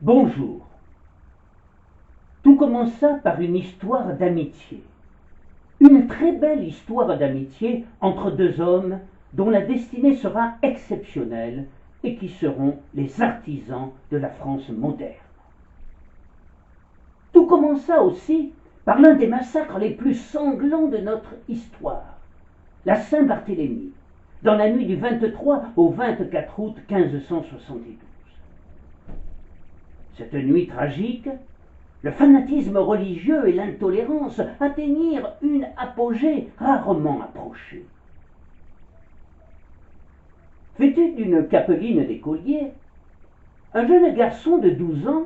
Bonjour. Tout commença par une histoire d'amitié. Une très belle histoire d'amitié entre deux hommes dont la destinée sera exceptionnelle et qui seront les artisans de la France moderne. Tout commença aussi par l'un des massacres les plus sanglants de notre histoire, la Saint-Barthélemy, dans la nuit du 23 au 24 août 1572. Cette nuit tragique, le fanatisme religieux et l'intolérance atteignirent une apogée rarement approchée. Vêtu d'une capeline d'écolier, un jeune garçon de 12 ans,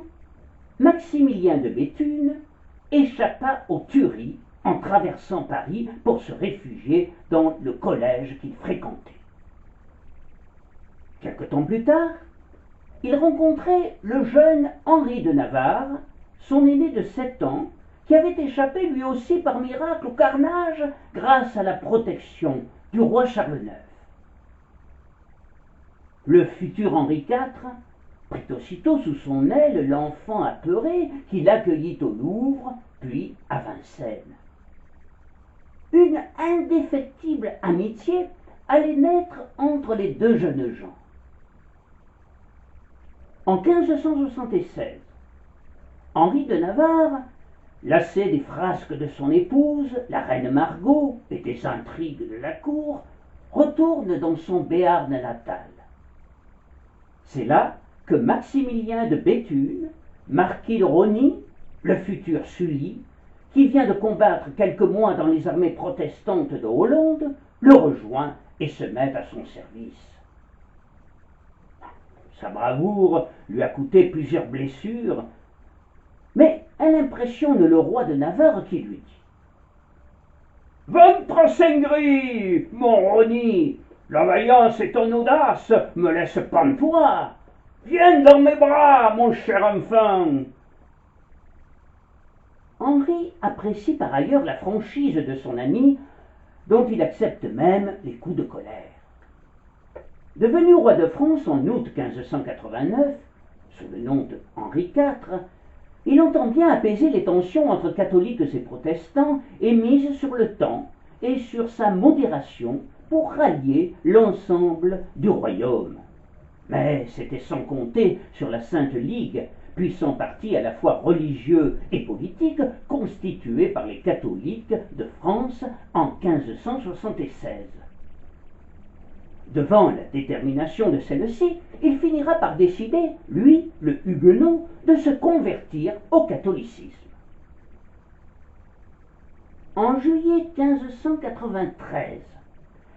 Maximilien de Béthune, échappa aux tueries en traversant Paris pour se réfugier dans le collège qu'il fréquentait. Quelque temps plus tard, il rencontrait le jeune Henri de Navarre, son aîné de 7 ans, qui avait échappé lui aussi par miracle au carnage grâce à la protection du roi Charles IX. Le futur Henri IV prit aussitôt sous son aile l'enfant apeuré qui l'accueillit au Louvre, puis à Vincennes. Une indéfectible amitié allait naître entre les deux jeunes gens. En 1576, Henri de Navarre, lassé des frasques de son épouse, la reine Margot, et des intrigues de la cour, retourne dans son Béarn natal. C'est là que Maximilien de Béthune, marquis de Rosny, le futur Sully, qui vient de combattre quelques mois dans les armées protestantes de Hollande, le rejoint et se met à son service. Sa bravoure lui a coûté plusieurs blessures, mais elle impressionne le roi de Navarre qui lui dit « Votre seigneurie, mon Rosny, la vaillance et ton audace me laissent pantois. Viens dans mes bras, mon cher enfant !» Henri apprécie par ailleurs la franchise de son ami, dont il accepte même les coups de colère. Devenu roi de France en août 1589, sous le nom de Henri IV, il entend bien apaiser les tensions entre catholiques et protestants et mise sur le temps et sur sa modération pour rallier l'ensemble du royaume. Mais c'était sans compter sur la Sainte Ligue, puissant parti à la fois religieux et politique, constitué par les catholiques de France en 1576. Devant la détermination de celle-ci, il finira par décider, lui, le Huguenot, de se convertir au catholicisme. En juillet 1593,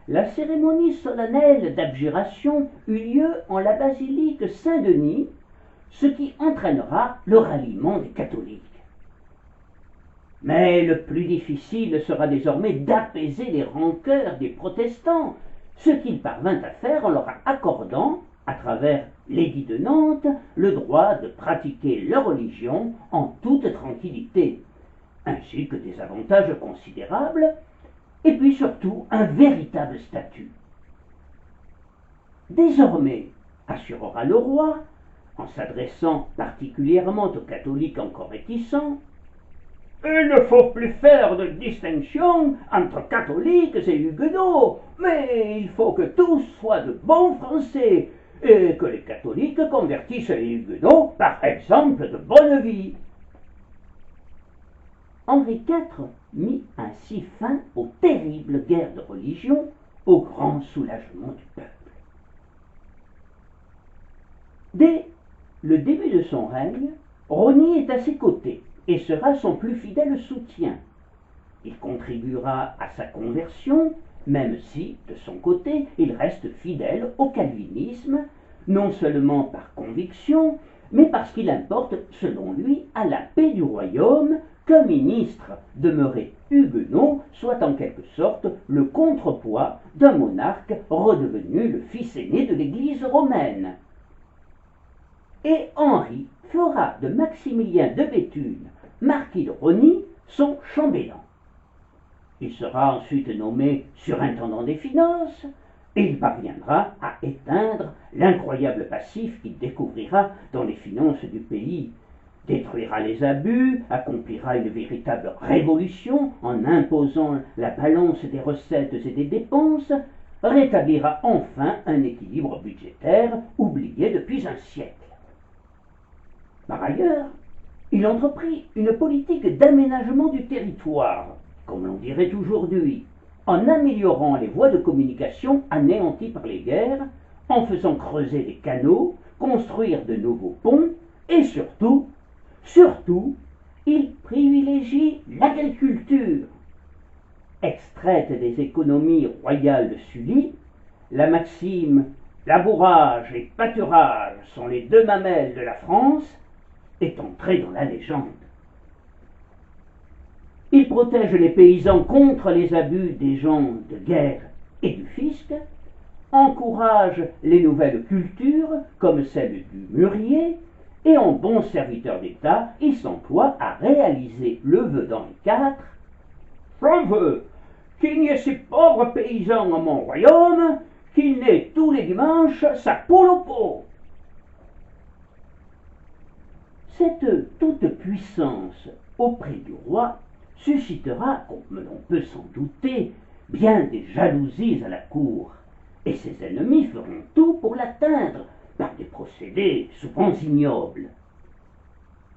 la cérémonie solennelle d'abjuration eut lieu en la basilique Saint-Denis, ce qui entraînera le ralliement des catholiques. Mais le plus difficile sera désormais d'apaiser les rancœurs des protestants, ce qu'il parvint à faire en leur accordant, à travers l'édit de Nantes, le droit de pratiquer leur religion en toute tranquillité, ainsi que des avantages considérables, et puis surtout un véritable statut. Désormais, assurera le roi, en s'adressant particulièrement aux catholiques encore réticents, il ne faut plus faire de distinction entre catholiques et huguenots, mais il faut que tous soient de bons Français, et que les catholiques convertissent les huguenots par exemple de bonne vie. Henri IV mit ainsi fin aux terribles guerres de religion, au grand soulagement du peuple. Dès le début de son règne, Rosny est à ses côtés et sera son plus fidèle soutien. Il contribuera à sa conversion, même si, de son côté, il reste fidèle au calvinisme, non seulement par conviction, mais parce qu'il importe, selon lui, à la paix du royaume qu'un ministre demeuré huguenot soit en quelque sorte le contrepoids d'un monarque redevenu le fils aîné de l'Église romaine. Et Henri fera de Maximilien de Béthune, marquis de Rosny, son chambellan. Il sera ensuite nommé surintendant des finances, et il parviendra à éteindre l'incroyable passif qu'il découvrira dans les finances du pays, détruira les abus, accomplira une véritable révolution en imposant la balance des recettes et des dépenses, rétablira enfin un équilibre budgétaire oublié depuis un siècle. Par ailleurs, il entreprit une politique d'aménagement du territoire, comme l'on dirait aujourd'hui, en améliorant les voies de communication anéanties par les guerres, en faisant creuser des canaux, construire de nouveaux ponts, et surtout, il privilégie l'agriculture. Extraite des économies royales de Sully, la maxime labourage et pâturage sont les deux mamelles de la France est entrée dans la légende. Il protège les paysans contre les abus des gens de guerre et du fisc, encourage les nouvelles cultures comme celle du mûrier, et en bon serviteur d'État, il s'emploie à réaliser le vœu d'Henri IV. Je veux qu'il n'y ait ces pauvres paysans dans mon royaume, qu'il n'ait tous les dimanches sa poule au pot. Cette toute-puissance auprès du roi suscitera, comme l'on peut s'en douter, bien des jalousies à la cour, et ses ennemis feront tout pour l'atteindre par des procédés souvent ignobles.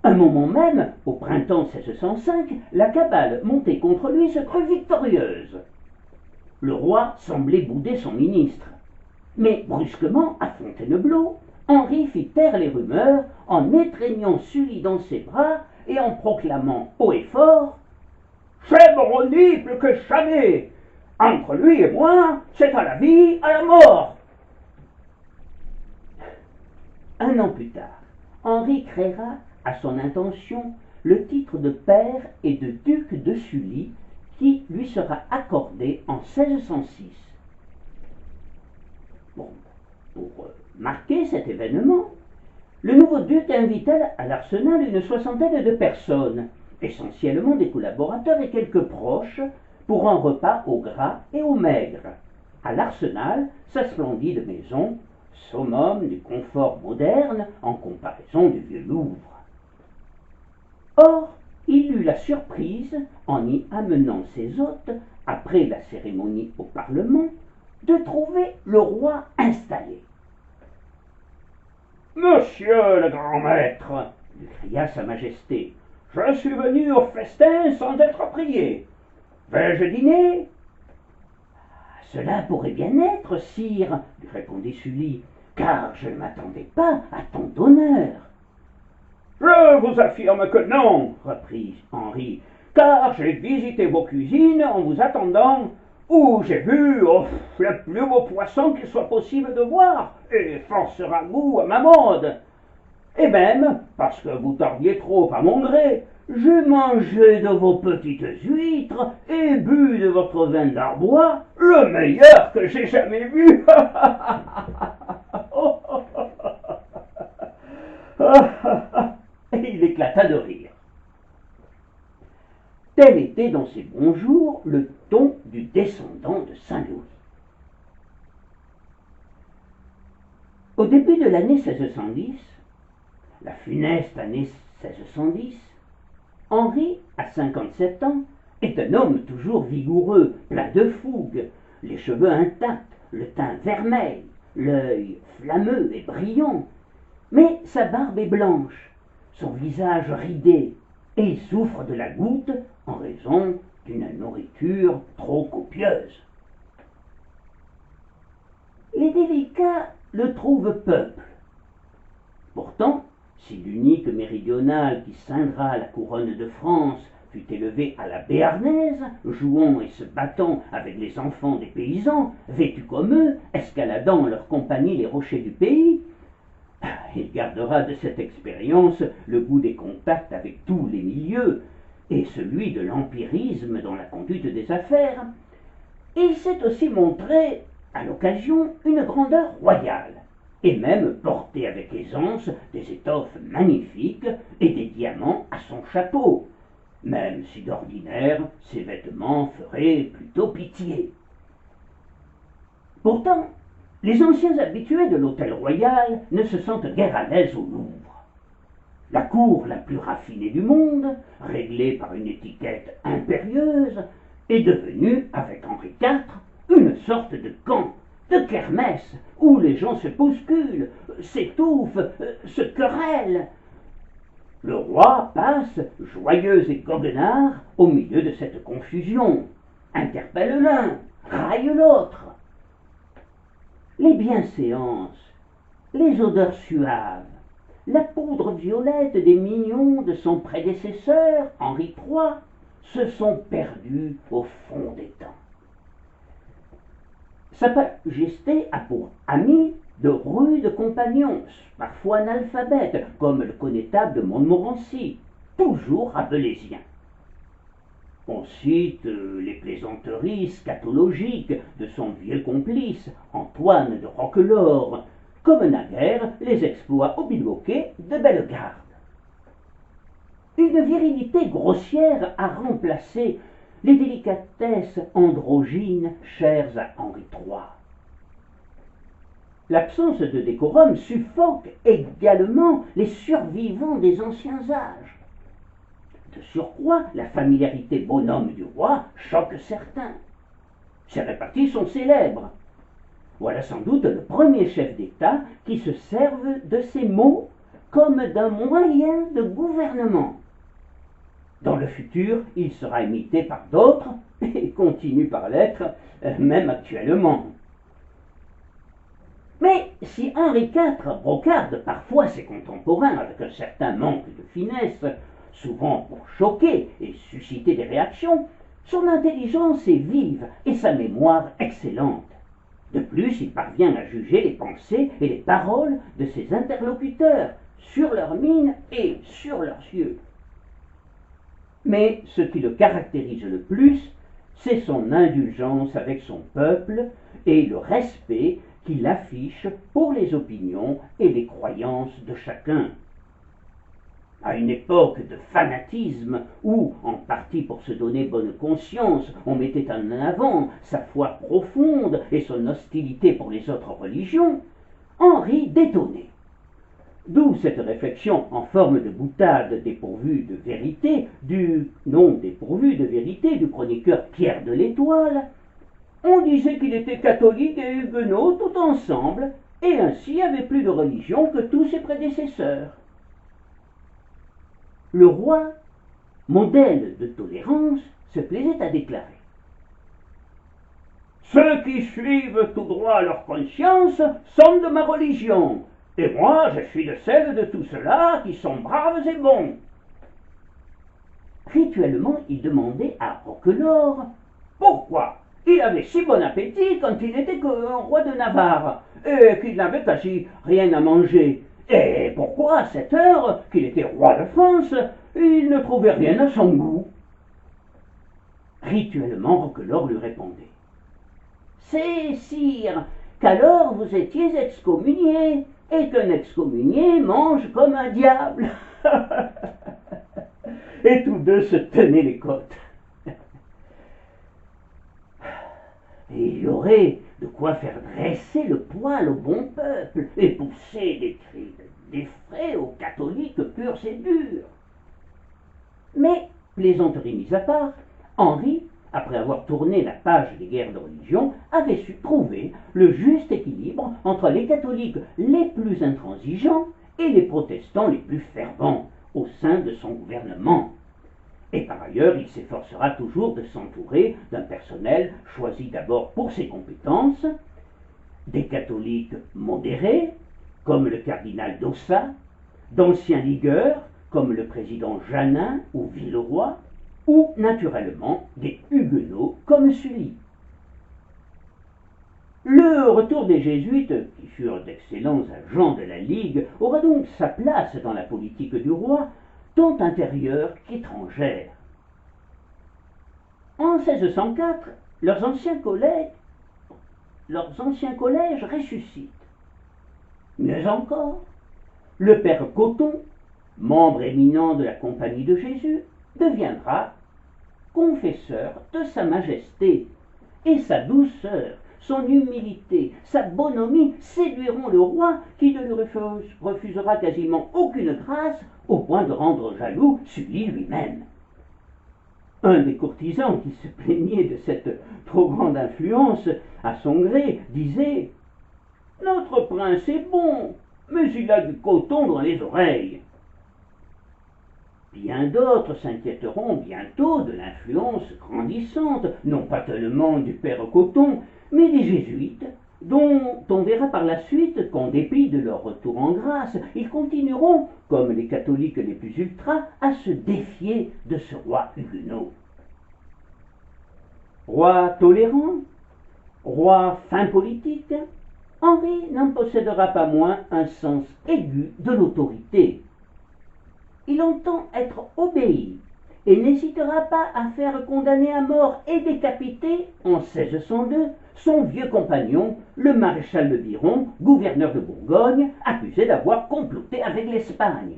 Un moment même, au printemps 1605, la cabale montée contre lui se crut victorieuse. Le roi semblait bouder son ministre. Mais brusquement, à Fontainebleau, Henri fit taire les rumeurs en étreignant Sully dans ses bras et en proclamant haut et fort « C'est Moroni plus que jamais. Entre lui et moi, c'est à la vie, à la mort. » Un an plus tard, Henri créera à son intention le titre de père et de duc de Sully qui lui sera accordé en 1606. Bon, pour marquer cet événement, le nouveau duc invita à l'Arsenal une soixantaine de personnes, essentiellement des collaborateurs et quelques proches, pour un repas au gras et au maigre. À l'Arsenal, sa splendide maison, summum du confort moderne en comparaison du vieux Louvre. Or, il eut la surprise, en y amenant ses hôtes, après la cérémonie au Parlement, de trouver le roi installé. « Monsieur le grand maître, lui cria sa majesté, je suis venu au festin sans être prié. Vais-je dîner ?»« Cela pourrait bien être, sire, lui répondit Sully, car je ne m'attendais pas à tant d'honneur. Je vous affirme que non, reprit Henri, car j'ai visité vos cuisines en vous attendant, où j'ai vu le plus beau poisson qu'il soit possible de voir, et force ragoût à ma mode. Et même, parce que vous tardiez trop à mon gré, j'ai mangé de vos petites huîtres et bu de votre vin d'Arbois, le meilleur que j'ai jamais vu. Et il éclata de rire. Tel était dans ses bons jours le ton du descendant de Saint-Louis. Au début de l'année 1610, la funeste année 1610, Henri, à 57 ans, est un homme toujours vigoureux, plein de fougue, les cheveux intacts, le teint vermeil, l'œil flammeux et brillant, mais sa barbe est blanche, son visage ridé, et il souffre de la goutte en raison d'une nourriture trop copieuse. Les délicats le trouvent peuple. Pourtant, si l'unique méridional qui ceindra la couronne de France fut élevé à la béarnaise, jouant et se battant avec les enfants des paysans, vêtus comme eux, escaladant en leur compagnie les rochers du pays, il gardera de cette expérience le goût des contacts avec tous les milieux et celui de l'empirisme dans la conduite des affaires. Et il s'est aussi montré, à l'occasion, une grandeur royale, et même porté avec aisance des étoffes magnifiques et des diamants à son chapeau, même si d'ordinaire ses vêtements feraient plutôt pitié. Pourtant, les anciens habitués de l'hôtel royal ne se sentent guère à l'aise au Louvre. La cour la plus raffinée du monde, réglée par une étiquette impérieuse, est devenue, avec Henri IV, une sorte de camp, de kermesse, où les gens se bousculent, s'étouffent, se querellent. Le roi passe, joyeux et goguenard, au milieu de cette confusion, interpelle l'un, raille l'autre. Les bienséances, les odeurs suaves, la poudre violette des mignons de son prédécesseur, Henri III, se sont perdus au fond des temps. Sa Majesté a pour amis de rudes compagnons, parfois analphabètes, comme le connétable de Montmorency, toujours rabelaisiens. On cite les plaisanteries scatologiques de son vieux complice, Antoine de Roquelaure, comme naguère les exploits au bilboquet de Bellegarde. Une virilité grossière a remplacé les délicatesses androgynes chères à Henri III. L'absence de décorum suffoque également les survivants des anciens âges. De surcroît, la familiarité bonhomme du roi choque certains. Ses réparties sont célèbres. Voilà sans doute le premier chef d'État qui se serve de ces mots comme d'un moyen de gouvernement. Dans le futur, il sera imité par d'autres et continue par l'être, même actuellement. Mais si Henri IV brocarde parfois ses contemporains avec un certain manque de finesse, souvent pour choquer et susciter des réactions, son intelligence est vive et sa mémoire excellente. De plus, il parvient à juger les pensées et les paroles de ses interlocuteurs, sur leur mine et sur leurs yeux. Mais ce qui le caractérise le plus, c'est son indulgence avec son peuple et le respect qu'il affiche pour les opinions et les croyances de chacun. À une époque de fanatisme où, en partie pour se donner bonne conscience, on mettait en avant sa foi profonde et son hostilité pour les autres religions, Henri détonnait. D'où cette réflexion en forme de boutade dépourvue de vérité, du nom dépourvu de vérité du chroniqueur Pierre de l'Étoile. On disait qu'il était catholique et huguenot tout ensemble, et ainsi avait plus de religion que tous ses prédécesseurs. Le roi, modèle de tolérance, se plaisait à déclarer: ceux qui suivent tout droit leur conscience sont de ma religion, et moi je suis de celle de tous ceux-là qui sont braves et bons. Rituellement, il demandait à Roquelaure pourquoi il avait si bon appétit quand il n'était qu'un roi de Navarre, et qu'il n'avait quasi rien à manger. Et pourquoi, à cette heure, qu'il était roi de France, il ne trouvait rien à son goût? Rituellement, Roquelaure lui répondait: c'est, sire, qu'alors vous étiez excommunié, et qu'un excommunié mange comme un diable. Et tous deux se tenaient les côtes. Et il y aurait de quoi faire dresser le poil au bon peuple et pousser des cris d'effraie aux catholiques purs et durs. Mais, plaisanterie mise à part, Henri, après avoir tourné la page des guerres de religion, avait su trouver le juste équilibre entre les catholiques les plus intransigeants et les protestants les plus fervents au sein de son gouvernement. Et par ailleurs, il s'efforcera toujours de s'entourer d'un personnel choisi d'abord pour ses compétences, des catholiques modérés, comme le cardinal d'Ossat, d'anciens ligueurs, comme le président Jeannin ou Villeroy, ou naturellement des huguenots comme Sully. Le retour des jésuites, qui furent d'excellents agents de la Ligue, aura donc sa place dans la politique du roi, tant intérieure qu'étrangère. En 1604, leurs anciens collèges ressuscitent. Mieux encore, le père Coton, membre éminent de la Compagnie de Jésus, deviendra confesseur de Sa Majesté, et sa douceur, son humilité, sa bonhomie séduiront le roi qui ne lui refusera quasiment aucune grâce au point de rendre jaloux Sully lui-même. Un des courtisans qui se plaignait de cette trop grande influence à son gré disait « Notre prince est bon, mais il a du coton dans les oreilles. » Bien d'autres s'inquiéteront bientôt de l'influence grandissante, non pas tellement du père Coton, mais des jésuites, dont on verra par la suite qu'en dépit de leur retour en grâce, ils continueront, comme les catholiques les plus ultras, à se défier de ce roi huguenot. Roi tolérant, roi fin politique, Henri n'en possédera pas moins un sens aigu de l'autorité. Il entend être obéi et n'hésitera pas à faire condamner à mort et décapiter, en 1602, son vieux compagnon, le maréchal de Biron, gouverneur de Bourgogne, accusé d'avoir comploté avec l'Espagne.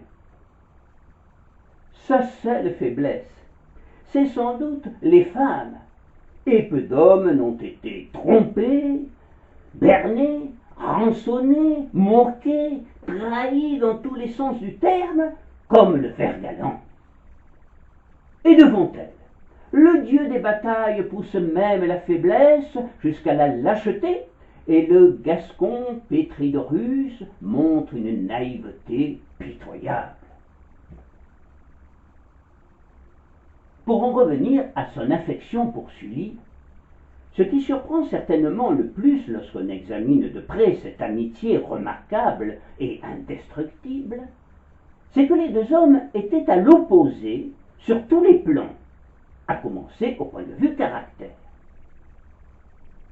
Sa seule faiblesse, c'est sans doute les femmes, et peu d'hommes n'ont été trompés, bernés, rançonnés, moqués, trahis dans tous les sens du terme, comme le fer galant. Et devant elle, le dieu des batailles pousse même la faiblesse jusqu'à la lâcheté, et le Gascon pétri de ruse montre une naïveté pitoyable. Pour en revenir à son affection pour Sully, ce qui surprend certainement le plus lorsqu'on examine de près cette amitié remarquable et indestructible, c'est que les deux hommes étaient à l'opposé sur tous les plans, à commencer au point de vue caractère.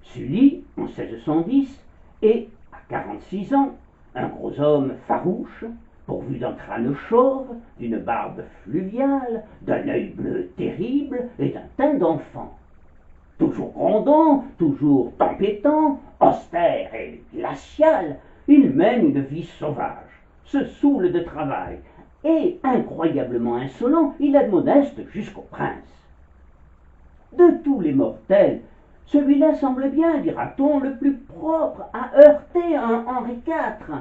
Sully, en 1610, est, à 46 ans, un gros homme farouche, pourvu d'un crâne chauve, d'une barbe fluviale, d'un œil bleu terrible et d'un teint d'enfant. Toujours grondant, toujours tempétant, austère et glacial, il mène une vie sauvage, se saoule de travail, et, incroyablement insolent, il admoneste jusqu'au prince. De tous les mortels, celui-là semble bien, dira-t-on, le plus propre à heurter un Henri IV.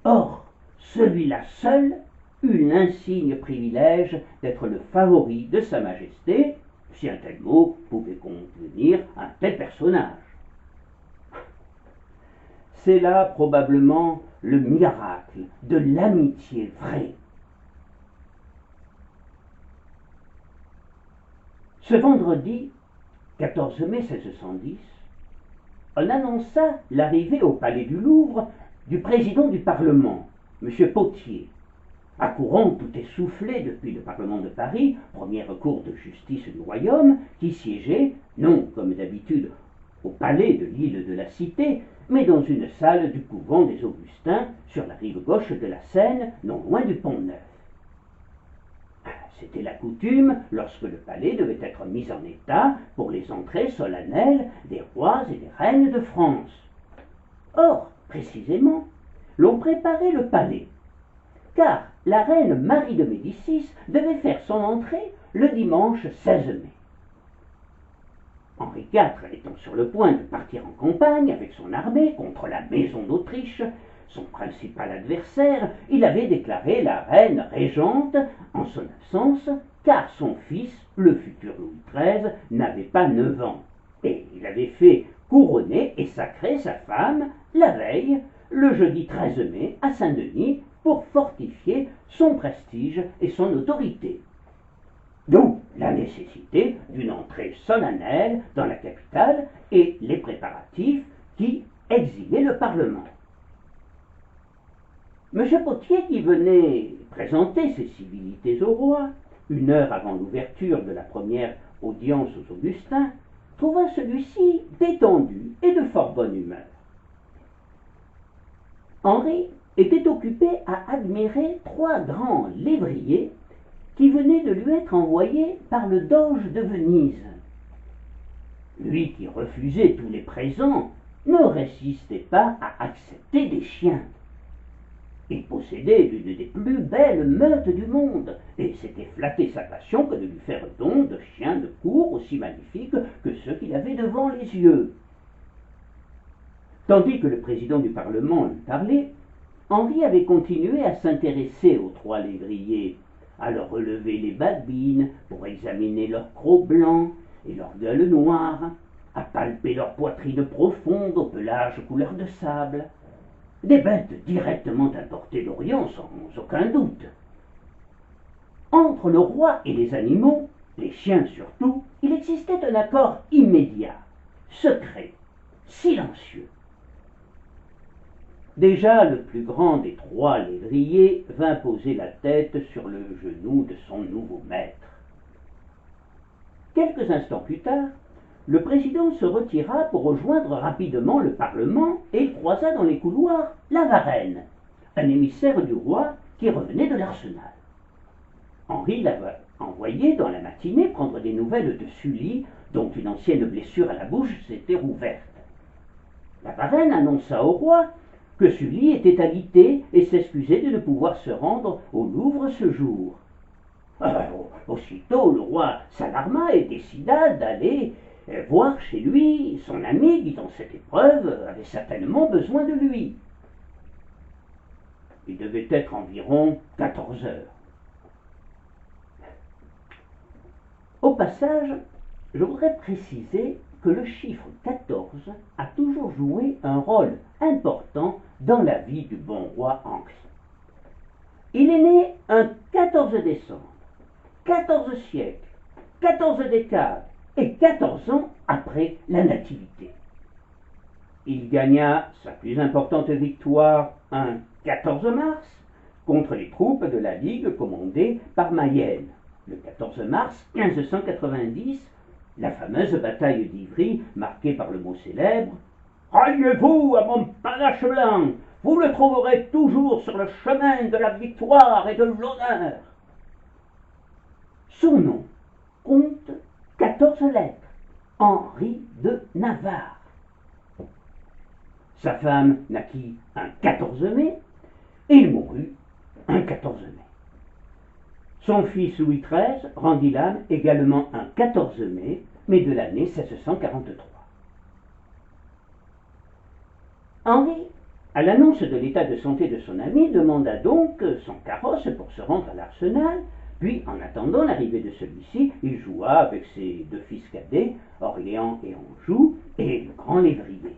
Or, celui-là seul eut l'insigne privilège d'être le favori de Sa Majesté, si un tel mot pouvait convenir à un tel personnage. C'est là probablement le miracle de l'amitié vraie. Ce vendredi 14 mai 1610, on annonça l'arrivée au palais du Louvre du président du Parlement, M. Pothier. Accourant tout essoufflé depuis le Parlement de Paris, premier cour de justice du royaume, qui siégeait, non comme d'habitude au palais de l'île de la Cité, mais dans une salle du couvent des Augustins, sur la rive gauche de la Seine, non loin du Pont-Neuf. C'était la coutume lorsque le palais devait être mis en état pour les entrées solennelles des rois et des reines de France. Or, précisément, l'on préparait le palais, car la reine Marie de Médicis devait faire son entrée le dimanche 16 mai. Henri IV étant sur le point de partir en campagne avec son armée contre la maison d'Autriche, son principal adversaire, il avait déclaré la reine régente en son absence, car son fils, le futur Louis XIII, n'avait pas 9 ans, et il avait fait couronner et sacrer sa femme la veille, le jeudi 13 mai, à Saint-Denis, pour fortifier son prestige et son autorité. D'où la nécessité d'une entrée solennelle dans la capitale et les préparatifs qui exilaient le Parlement. M. Pothier, qui venait présenter ses civilités au roi, 1 heure avant l'ouverture de la première audience aux Augustins, trouva celui-ci détendu et de fort bonne humeur. Henri était occupé à admirer 3 grands lévriers qui venaient de lui être envoyés par le doge de Venise. Lui qui refusait tous les présents ne résistait pas à accepter des chiens. Il possédait l'une des plus belles meutes du monde, et s'était flatté sa passion que de lui faire don de chiens de cour aussi magnifiques que ceux qu'il avait devant les yeux. Tandis que le président du Parlement lui parlait, Henri avait continué à s'intéresser aux trois lévriers, à leur relever les babines pour examiner leurs crocs blancs et leurs gueules noires, à palper leur poitrine profonde au pelage couleur de sable. Des bêtes directement importées d'Orient sans aucun doute. Entre le roi et les animaux, les chiens surtout, il existait un accord immédiat, secret, silencieux. Déjà le plus grand des trois lévriers vint poser la tête sur le genou de son nouveau maître. Quelques instants plus tard, le président se retira pour rejoindre rapidement le Parlement et il croisa dans les couloirs la Varenne, un émissaire du roi qui revenait de l'Arsenal. Henri l'avait envoyé dans la matinée prendre des nouvelles de Sully, dont une ancienne blessure à la bouche s'était rouverte. La Varenne annonça au roi que Sully était alité et s'excusait de ne pouvoir se rendre au Louvre ce jour. Aussitôt, le roi s'alarma et décida d'aller voir chez lui son ami qui, dans cette épreuve, avait certainement besoin de lui. Il devait être environ 14 heures. Au passage, je voudrais préciser que le chiffre 14 a toujours joué un rôle important dans la vie du bon roi Henri. Il est né un 14 décembre, 14 siècles, 14 décades et 14 ans après la nativité. Il gagna sa plus importante victoire un 14 mars contre les troupes de la Ligue commandées par Mayenne. Le 14 mars 1590, la fameuse bataille d'Ivry, marquée par le mot célèbre « Ralliez-vous à mon panache blanc, vous le trouverez toujours sur le chemin de la victoire et de l'honneur ». Son nom compte 14 lettres, Henri de Navarre. Sa femme naquit un 14 mai et il mourut un 14 mai. Son fils Louis XIII rendit l'âme également un 14 mai, mais de l'année 1643. Henri, à l'annonce de l'état de santé de son ami, demanda donc son carrosse pour se rendre à l'Arsenal, puis, en attendant l'arrivée de celui-ci, il joua avec ses deux fils cadets, Orléans et Anjou, et le grand lévrier.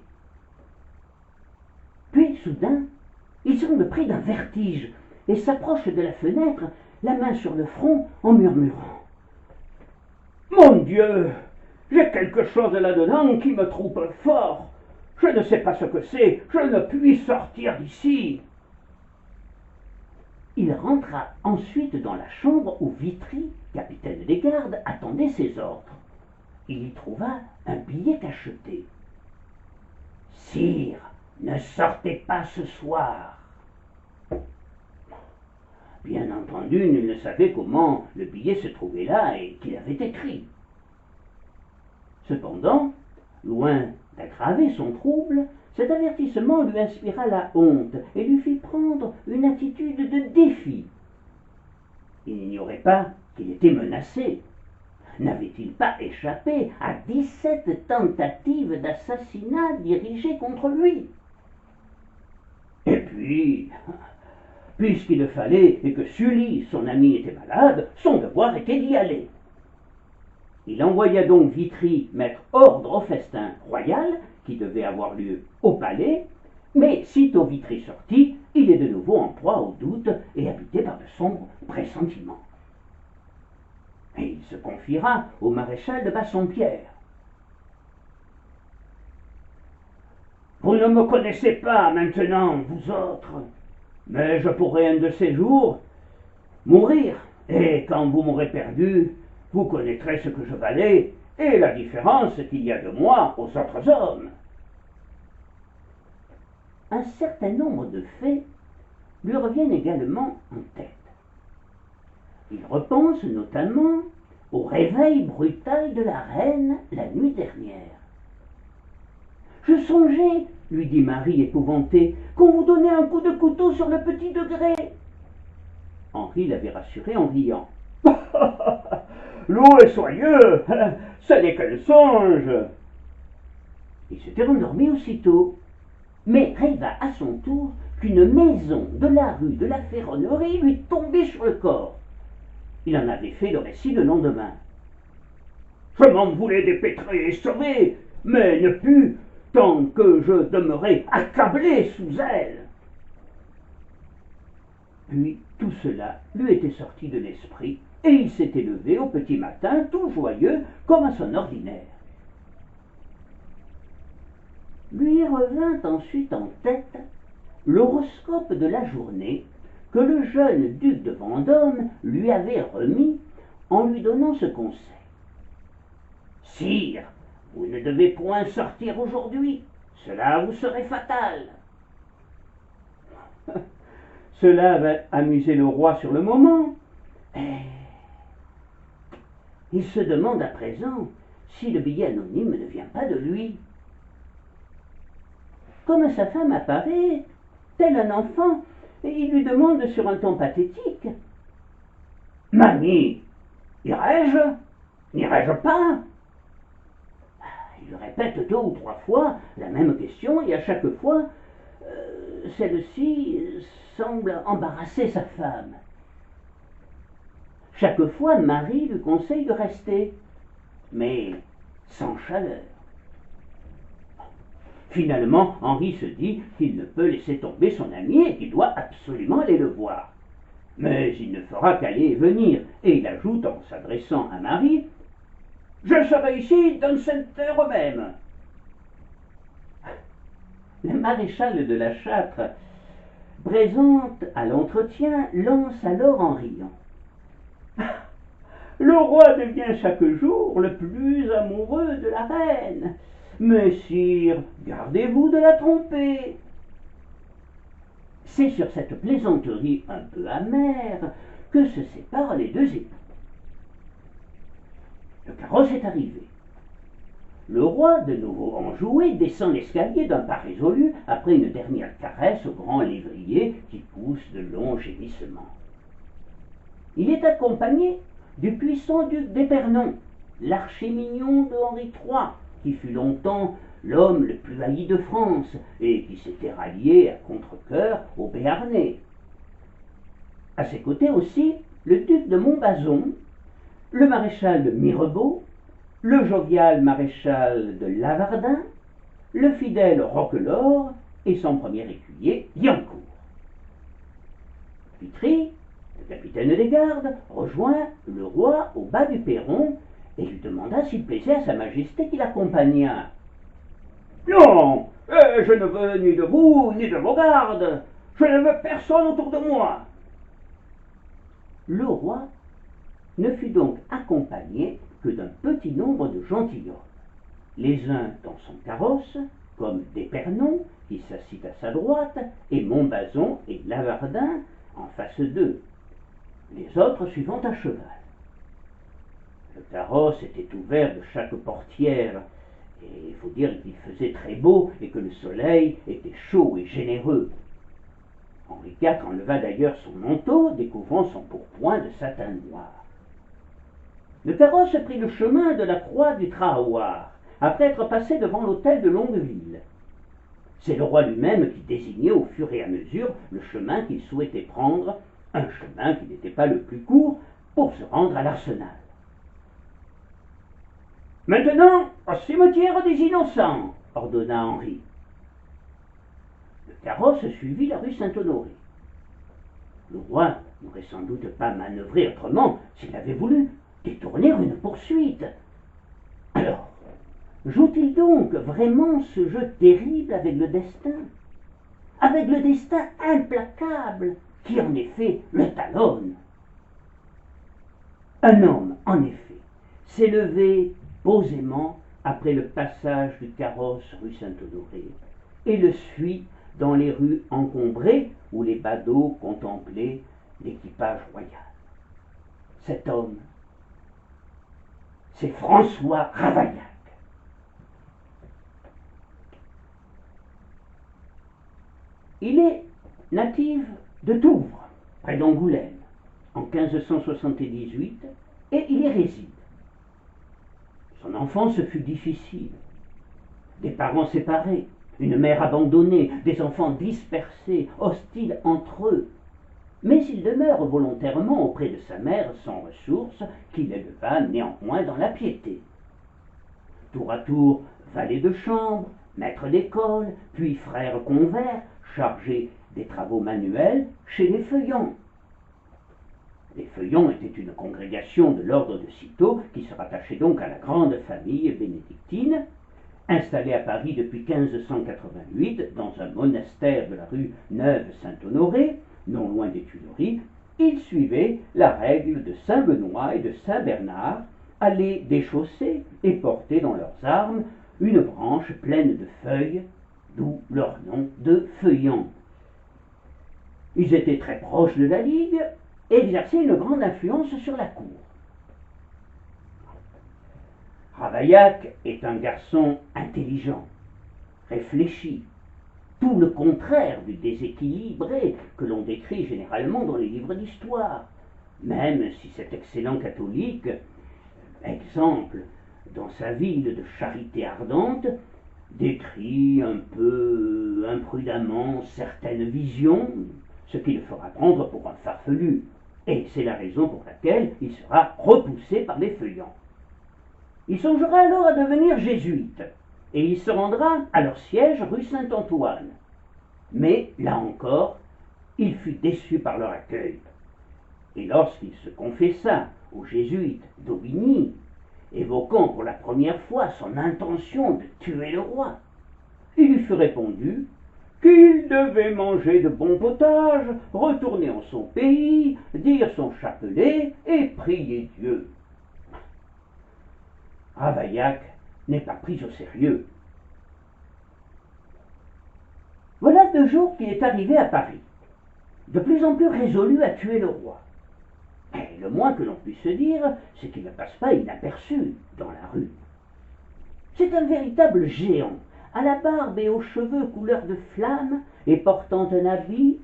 Puis, soudain, il semble pris d'un vertige et s'approche de la fenêtre, la main sur le front, en murmurant « Mon Dieu, j'ai quelque chose là-dedans qui me trouble fort. Je ne sais pas ce que c'est, je ne puis sortir d'ici. » Il rentra ensuite dans la chambre où Vitry, capitaine des gardes, attendait ses ordres. Il y trouva un billet cacheté. « Sire, ne sortez pas ce soir. » Bien entendu, nul ne savait comment le billet se trouvait là et qui l'avait écrit. Cependant, loin d'aggraver son trouble, cet avertissement lui inspira la honte et lui fit prendre une attitude de défi. Il n'ignorait pas qu'il était menacé. N'avait-il pas échappé à 17 tentatives d'assassinat dirigées contre lui? Et puis, puisqu'il le fallait et que Sully, son ami, était malade, son devoir était d'y aller. Il envoya donc Vitry mettre ordre au festin royal qui devait avoir lieu au palais, mais sitôt Vitry sortit, il est de nouveau en proie au doute et habité par de sombres pressentiments. Et il se confiera au maréchal de Bassompierre. « Vous ne me connaissez pas maintenant, vous autres, mais je pourrai un de ces jours mourir, et quand vous m'aurez perdu, vous connaîtrez ce que je valais et la différence qu'il y a de moi aux autres hommes. » Un certain nombre de faits lui reviennent également en tête. Il repense notamment au réveil brutal de la reine la nuit dernière. « Je songeais, lui dit Marie épouvantée, qu'on vous donnait un coup de couteau sur le petit degré. » Henri l'avait rassuré en riant. « Loué soyeux, ce n'est qu'un songe. » Il s'était rendormi aussitôt, mais rêva à son tour qu'une maison de la rue de la Ferronnerie lui tombait sur le corps. Il en avait fait le récit le lendemain. Je m'en voulais dépêtrer et sauver, mais ne pus, tant que je demeurais accablé sous elle. Puis tout cela lui était sorti de l'esprit, et il s'était levé au petit matin, tout joyeux, comme à son ordinaire. Lui revint ensuite en tête l'horoscope de la journée que le jeune duc de Vendôme lui avait remis en lui donnant ce conseil. Sire, vous ne devez point sortir aujourd'hui, cela vous serait fatal. Cela va amuser le roi sur le moment. Il se demande à présent si le billet anonyme ne vient pas de lui. Comme sa femme apparaît, tel un enfant, et il lui demande sur un ton pathétique. Mamie, irai-je? N'irai-je pas? Il lui répète 2 ou 3 fois la même question, et à chaque fois, celle-ci semble embarrasser sa femme. Chaque fois, Marie lui conseille de rester, mais sans chaleur. Finalement, Henri se dit qu'il ne peut laisser tomber son ami et qu'il doit absolument aller le voir. Mais il ne fera qu'aller et venir, et il ajoute en s'adressant à Marie « Je serai ici dans cette heure même ». Le maréchal de la Châtre, présente à l'entretien, lance alors en riant. Le roi devient chaque jour le plus amoureux de la reine. Mais sire, gardez-vous de la tromper. C'est sur cette plaisanterie un peu amère que se séparent les 2 époux. Le carrosse est arrivé. Le roi, de nouveau enjoué, descend l'escalier d'un pas résolu après une dernière caresse au grand lévrier qui pousse de longs gémissements. Il est accompagné du puissant duc d'Épernon, l'archémignon de Henri III, qui fut longtemps l'homme le plus haï de France et qui s'était rallié à contre-cœur aux Béarnais. À ses côtés aussi, le duc de Montbazon, le maréchal de Mirebeau, le jovial maréchal de Lavardin, le fidèle Roquelaure et son premier écuyer, Liancourt. Vitry, le capitaine des gardes, rejoint le roi au bas du perron et lui demanda s'il plaisait à sa majesté qui l'accompagnât. « Non, je ne veux ni de vous, ni de vos gardes. Je ne veux personne autour de moi. » Le roi ne fut donc accompagné que d'un petit nombre de gentilshommes, les uns dans son carrosse, comme d'Épernon, qui s'assit à sa droite, et Montbazon et Lavardin en face d'eux, les autres suivant à cheval. Le carrosse était ouvert de chaque portière, et il faut dire qu'il faisait très beau et que le soleil était chaud et généreux. Henri IV enleva d'ailleurs son manteau, découvrant son pourpoint de satin noir. Le carrosse prit le chemin de la croix du Trahoir, après être passé devant l'hôtel de Longueville. C'est le roi lui-même qui désignait au fur et à mesure le chemin qu'il souhaitait prendre, un chemin qui n'était pas le plus court, pour se rendre à l'Arsenal. « Maintenant, au cimetière des Innocents !» ordonna Henri. Le carrosse suivit la rue Saint-Honoré. Le roi n'aurait sans doute pas manœuvré autrement s'il avait voulu détourner une poursuite. Alors, joue-t-il donc vraiment ce jeu terrible avec le destin implacable qui en effet le talonne? Un homme, en effet, s'est levé posément après le passage du carrosse rue Saint-Honoré et le suit dans les rues encombrées où les badauds contemplaient l'équipage royal. Cet homme, c'est François Ravaillac. Il est natif de Touvres, près d'Angoulême, en 1578, et il y réside. Son enfance fut difficile. Des parents séparés, une mère abandonnée, des enfants dispersés, hostiles entre eux. Mais il demeure volontairement auprès de sa mère sans ressources, qui l'éleva néanmoins dans la piété. Tour à tour, valet de chambre, maître d'école, puis frère convers, chargé des travaux manuels chez les Feuillants. Les Feuillants étaient une congrégation de l'ordre de Cîteaux qui se rattachait donc à la grande famille bénédictine, installée à Paris depuis 1588 dans un monastère de la rue Neuve-Saint-Honoré, non loin des Tuileries. Ils suivaient la règle de Saint-Benoît et de Saint-Bernard, allaient déchausser et porter dans leurs armes une branche pleine de feuilles, d'où leur nom de Feuillants. Ils étaient très proches de la Ligue et exerçaient une grande influence sur la cour. Ravaillac est un garçon intelligent, réfléchi, tout le contraire du déséquilibré que l'on décrit généralement dans les livres d'histoire, même si cet excellent catholique, exemple dans sa ville de charité ardente, décrit un peu imprudemment certaines visions, ce qui le fera prendre pour un farfelu, et c'est la raison pour laquelle il sera repoussé par les Feuillants. Il songera alors à devenir jésuite, et il se rendra à leur siège rue Saint-Antoine. Mais, là encore, il fut déçu par leur accueil. Et lorsqu'il se confessa au jésuite d'Aubigny, évoquant pour la première fois son intention de tuer le roi, il lui fut répondu qu'il devait manger de bon potage, retourner en son pays, dire son chapelet et prier Dieu. Ravaillac n'est pas pris au sérieux. Voilà 2 jours qu'il est arrivé à Paris, de plus en plus résolu à tuer le roi. Et le moins que l'on puisse dire, c'est qu'il ne passe pas inaperçu dans la rue. C'est un véritable géant, à la barbe et aux cheveux couleur de flamme, et portant un habit,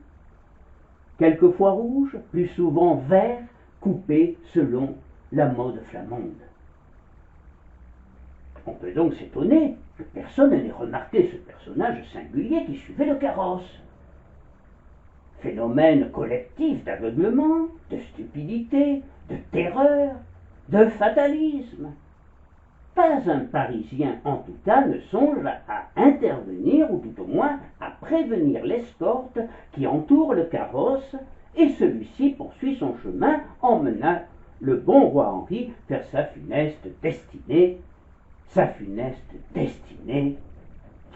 quelquefois rouge, plus souvent vert, coupé selon la mode flamande. On peut donc s'étonner que personne n'ait remarqué ce personnage singulier qui suivait le carrosse. Phénomène collectif d'aveuglement, de stupidité, de terreur, de fatalisme. Pas un Parisien, en tout cas, ne songe à intervenir, ou tout au moins à prévenir l'escorte qui entoure le carrosse, et celui-ci poursuit son chemin, emmenant le bon roi Henri vers sa funeste destinée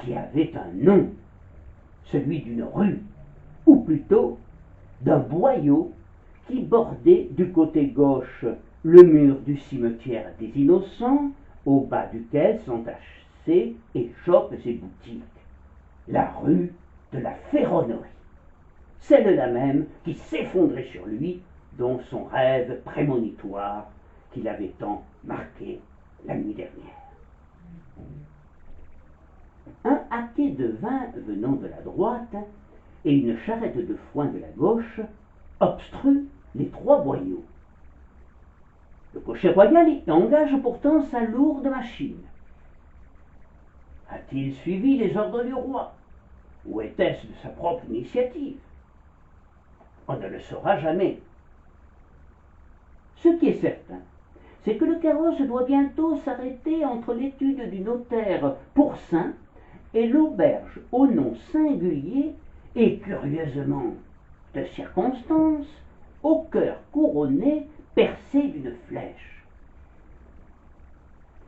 qui avait un nom, celui d'une rue, ou plutôt d'un boyau qui bordait du côté gauche le mur du cimetière des Innocents, au bas duquel s'entassaient échoppes et boutiques, la rue de la Ferronnerie, celle-là même qui s'effondrait sur lui, dont son rêve prémonitoire qu'il avait tant marqué la nuit dernière. Un haquet de vin venant de la droite et une charrette de foin de la gauche obstruent les 3 boyaux. Le cocher royal y engage pourtant sa lourde machine. A-t-il suivi les ordres du roi, ou était-ce de sa propre initiative? On ne le saura jamais. Ce qui est certain, c'est que le carrosse doit bientôt s'arrêter entre l'étude du notaire Pourçain et l'auberge au nom singulier et curieusement de circonstance, au cœur couronné percé d'une flèche.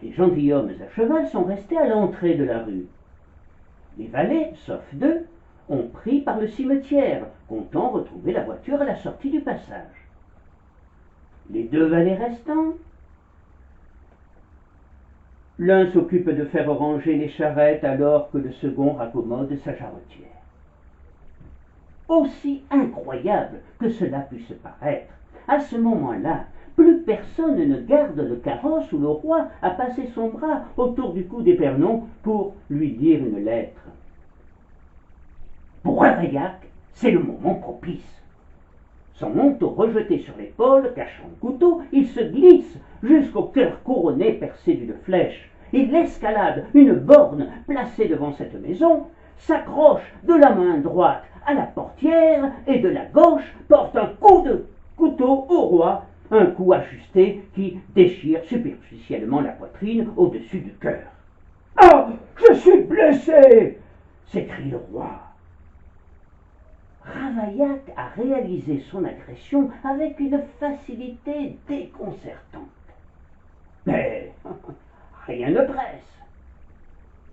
Les gentilshommes à cheval sont restés à l'entrée de la rue. Les valets, sauf 2, ont pris par le cimetière, comptant retrouver la voiture à la sortie du passage. Les 2 valets restants, l'un s'occupe de faire ranger les charrettes alors que le second raccommode sa jarretière. Aussi incroyable que cela puisse paraître, à ce moment-là, plus personne ne garde le carrosse où le roi a passé son bras autour du cou d'Épernon pour lui dire une lettre. Pour Ravaillac, c'est le moment propice. Son manteau rejeté sur l'épaule, cachant le couteau, il se glisse jusqu'au cœur couronné percé d'une flèche, Il escalade une borne placée devant cette maison, s'accroche de la main droite à la portière et de la gauche porte un coup de couteau au roi, un coup ajusté qui déchire superficiellement la poitrine au-dessus du cœur. « Ah, je suis blessé !» s'écrie le roi. Ravaillac a réalisé son agression avec une facilité déconcertante. Mais rien ne presse.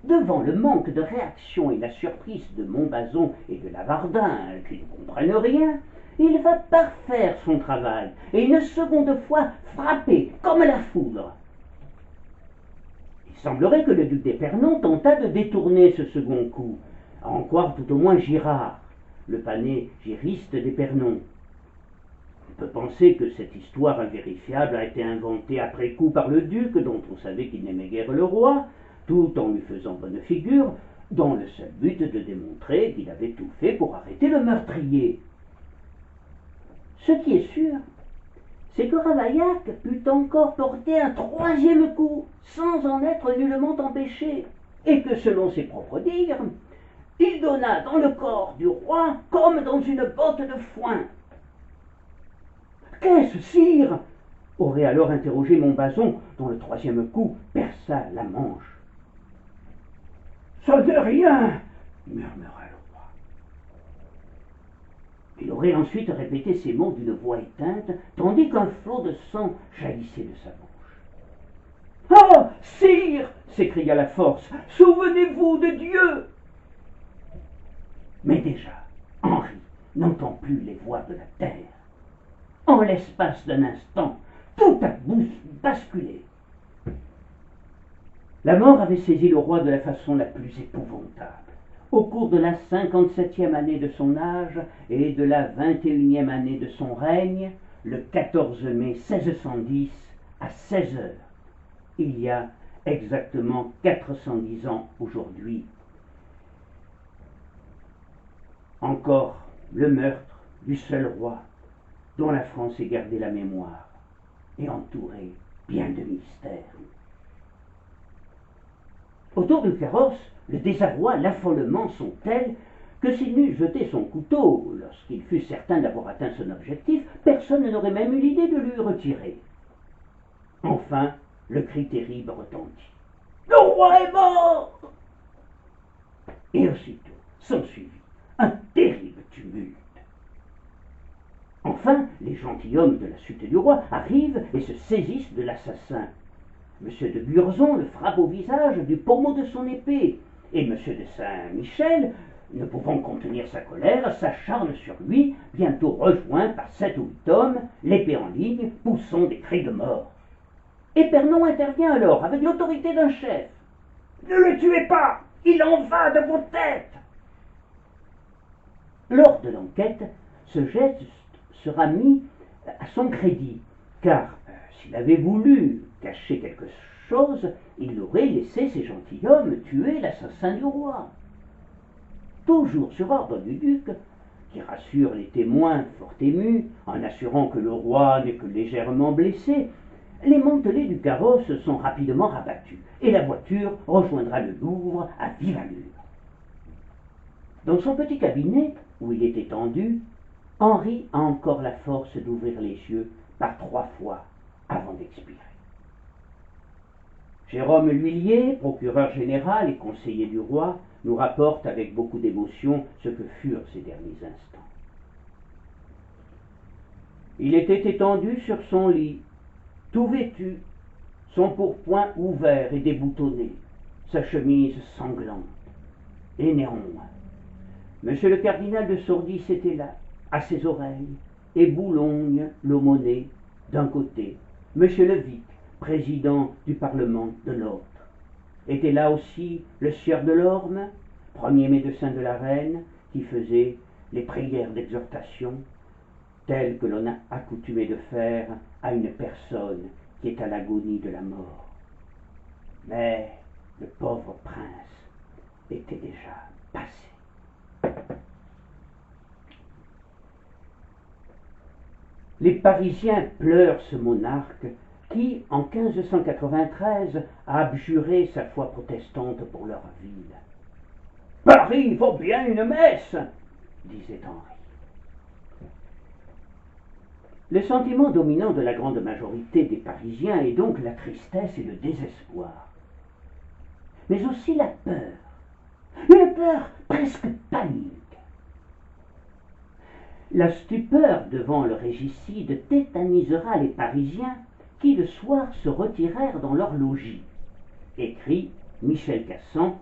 Devant le manque de réaction et la surprise de Montbazon et de Lavardin, qui ne comprennent rien, il va parfaire son travail et une seconde fois frapper comme la foudre. Il semblerait que le duc d'Épernon tentât de détourner ce second coup, à en croire tout au moins Girard, le panégyriste d'Épernon. On peut penser que cette histoire invérifiable a été inventée après coup par le duc, dont on savait qu'il n'aimait guère le roi, tout en lui faisant bonne figure, dans le seul but de démontrer qu'il avait tout fait pour arrêter le meurtrier. Ce qui est sûr, c'est que Ravaillac put encore porter un troisième coup, sans en être nullement empêché, et que selon ses propres dires, il donna dans le corps du roi comme dans une botte de foin. « Qu'est-ce, sire » aurait alors interrogé Montbazon, dont le troisième coup perça la manche. « Ça n'est rien » murmura le roi. Il aurait ensuite répété ces mots d'une voix éteinte, tandis qu'un flot de sang jaillissait de sa bouche. « Ah, sire » s'écria la force, « souvenez-vous de Dieu !» Mais déjà, Henri n'entend plus les voix de la terre. En l'espace d'un instant, tout a basculé. La mort avait saisi le roi de la façon la plus épouvantable. Au cours de la 57e année de son âge et de la 21e année de son règne, le 14 mai 1610, à 16 heures, il y a exactement 410 ans aujourd'hui. Encore le meurtre du seul roi dont la France ait gardé la mémoire et entouré bien de mystères. Autour du carrosse, le désarroi, l'affolement sont tels que s'il n'eût jeté son couteau lorsqu'il fut certain d'avoir atteint son objectif, personne n'aurait même eu l'idée de lui retirer. Enfin, le cri terrible retentit. « Le roi est mort !» Et aussitôt s'ensuivit un terrible tumulte. Enfin, les gentilshommes de la suite du roi arrivent et se saisissent de l'assassin. M. de Burzon le frappe au visage du pommeau de son épée, et M. de Saint-Michel, ne pouvant contenir sa colère, s'acharne sur lui, bientôt rejoint par 7 ou 8 hommes, l'épée en ligne, poussant des cris de mort. Épernon intervient alors avec l'autorité d'un chef. « Ne le tuez pas, il en va de vos têtes !» Lors de l'enquête, ce geste sera mis à son crédit, car s'il avait voulu cacher quelque chose, il aurait laissé ses gentilshommes tuer l'assassin du roi. Toujours sur ordre du duc, qui rassure les témoins fort émus, en assurant que le roi n'est que légèrement blessé, les mantelets du carrosse sont rapidement rabattus, et la voiture rejoindra le Louvre à vive allure. Dans son petit cabinet, où il est étendu, Henri a encore la force d'ouvrir les yeux par 3 fois avant d'expirer. Jérôme L'Huillier, procureur général et conseiller du roi, nous rapporte avec beaucoup d'émotion ce que furent ces derniers instants. Il était étendu sur son lit, tout vêtu, son pourpoint ouvert et déboutonné, sa chemise sanglante. Et néanmoins, monsieur le cardinal de Sourdis était là, à ses oreilles, et Boulogne, l'aumônier, d'un côté, monsieur Levic, président du Parlement de l'autre. Était là aussi le sieur Delorme, premier médecin de la reine, qui faisait les prières d'exhortation, telles que l'on a accoutumé de faire à une personne qui est à l'agonie de la mort. Mais le pauvre prince était déjà passé. Les Parisiens pleurent ce monarque qui, en 1593, a abjuré sa foi protestante pour leur ville. « Paris vaut bien une messe !» disait Henri. Le sentiment dominant de la grande majorité des Parisiens est donc la tristesse et le désespoir, mais aussi la peur, une peur presque panique. La stupeur devant le régicide tétanisera les Parisiens qui le soir se retirèrent dans leur logis, écrit Michel Cassan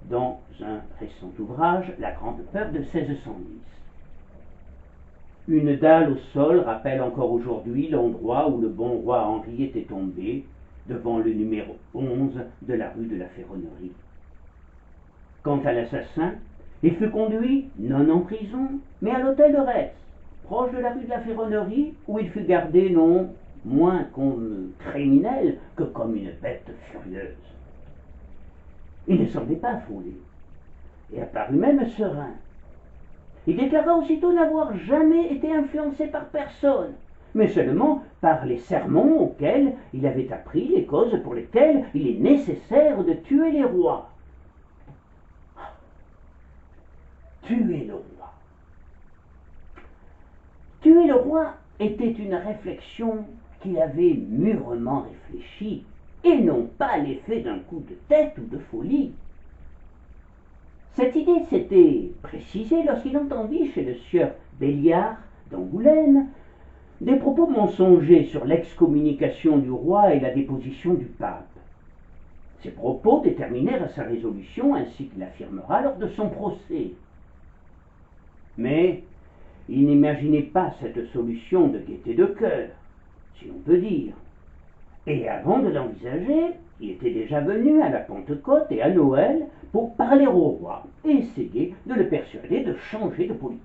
dans un récent ouvrage, La Grande Peur de 1610. Une dalle au sol rappelle encore aujourd'hui l'endroit où le bon roi Henri était tombé, devant le numéro 11 de la rue de la Ferronnerie. Quant à l'assassin, il fut conduit, non en prison, mais à l'hôtel de Retz, proche de la rue de la Ferronnerie, où il fut gardé non moins comme criminel que comme une bête furieuse. Il ne semblait pas affolé, et apparut même serein. Il déclara aussitôt n'avoir jamais été influencé par personne, mais seulement par les sermons auxquels il avait appris les causes pour lesquelles il est nécessaire de tuer les rois. Tuer le roi. Tuer le roi était une réflexion qu'il avait mûrement réfléchie, et non pas l'effet d'un coup de tête ou de folie. Cette idée s'était précisée lorsqu'il entendit chez le sieur Béliard d'Angoulême des propos mensongers sur l'excommunication du roi et la déposition du pape. Ces propos déterminèrent sa résolution ainsi qu'il l'affirmera lors de son procès. Mais il n'imaginait pas cette solution de gaieté de cœur, si l'on peut dire. Et avant de l'envisager, il était déjà venu à la Pentecôte et à Noël pour parler au roi et essayer de le persuader de changer de politique.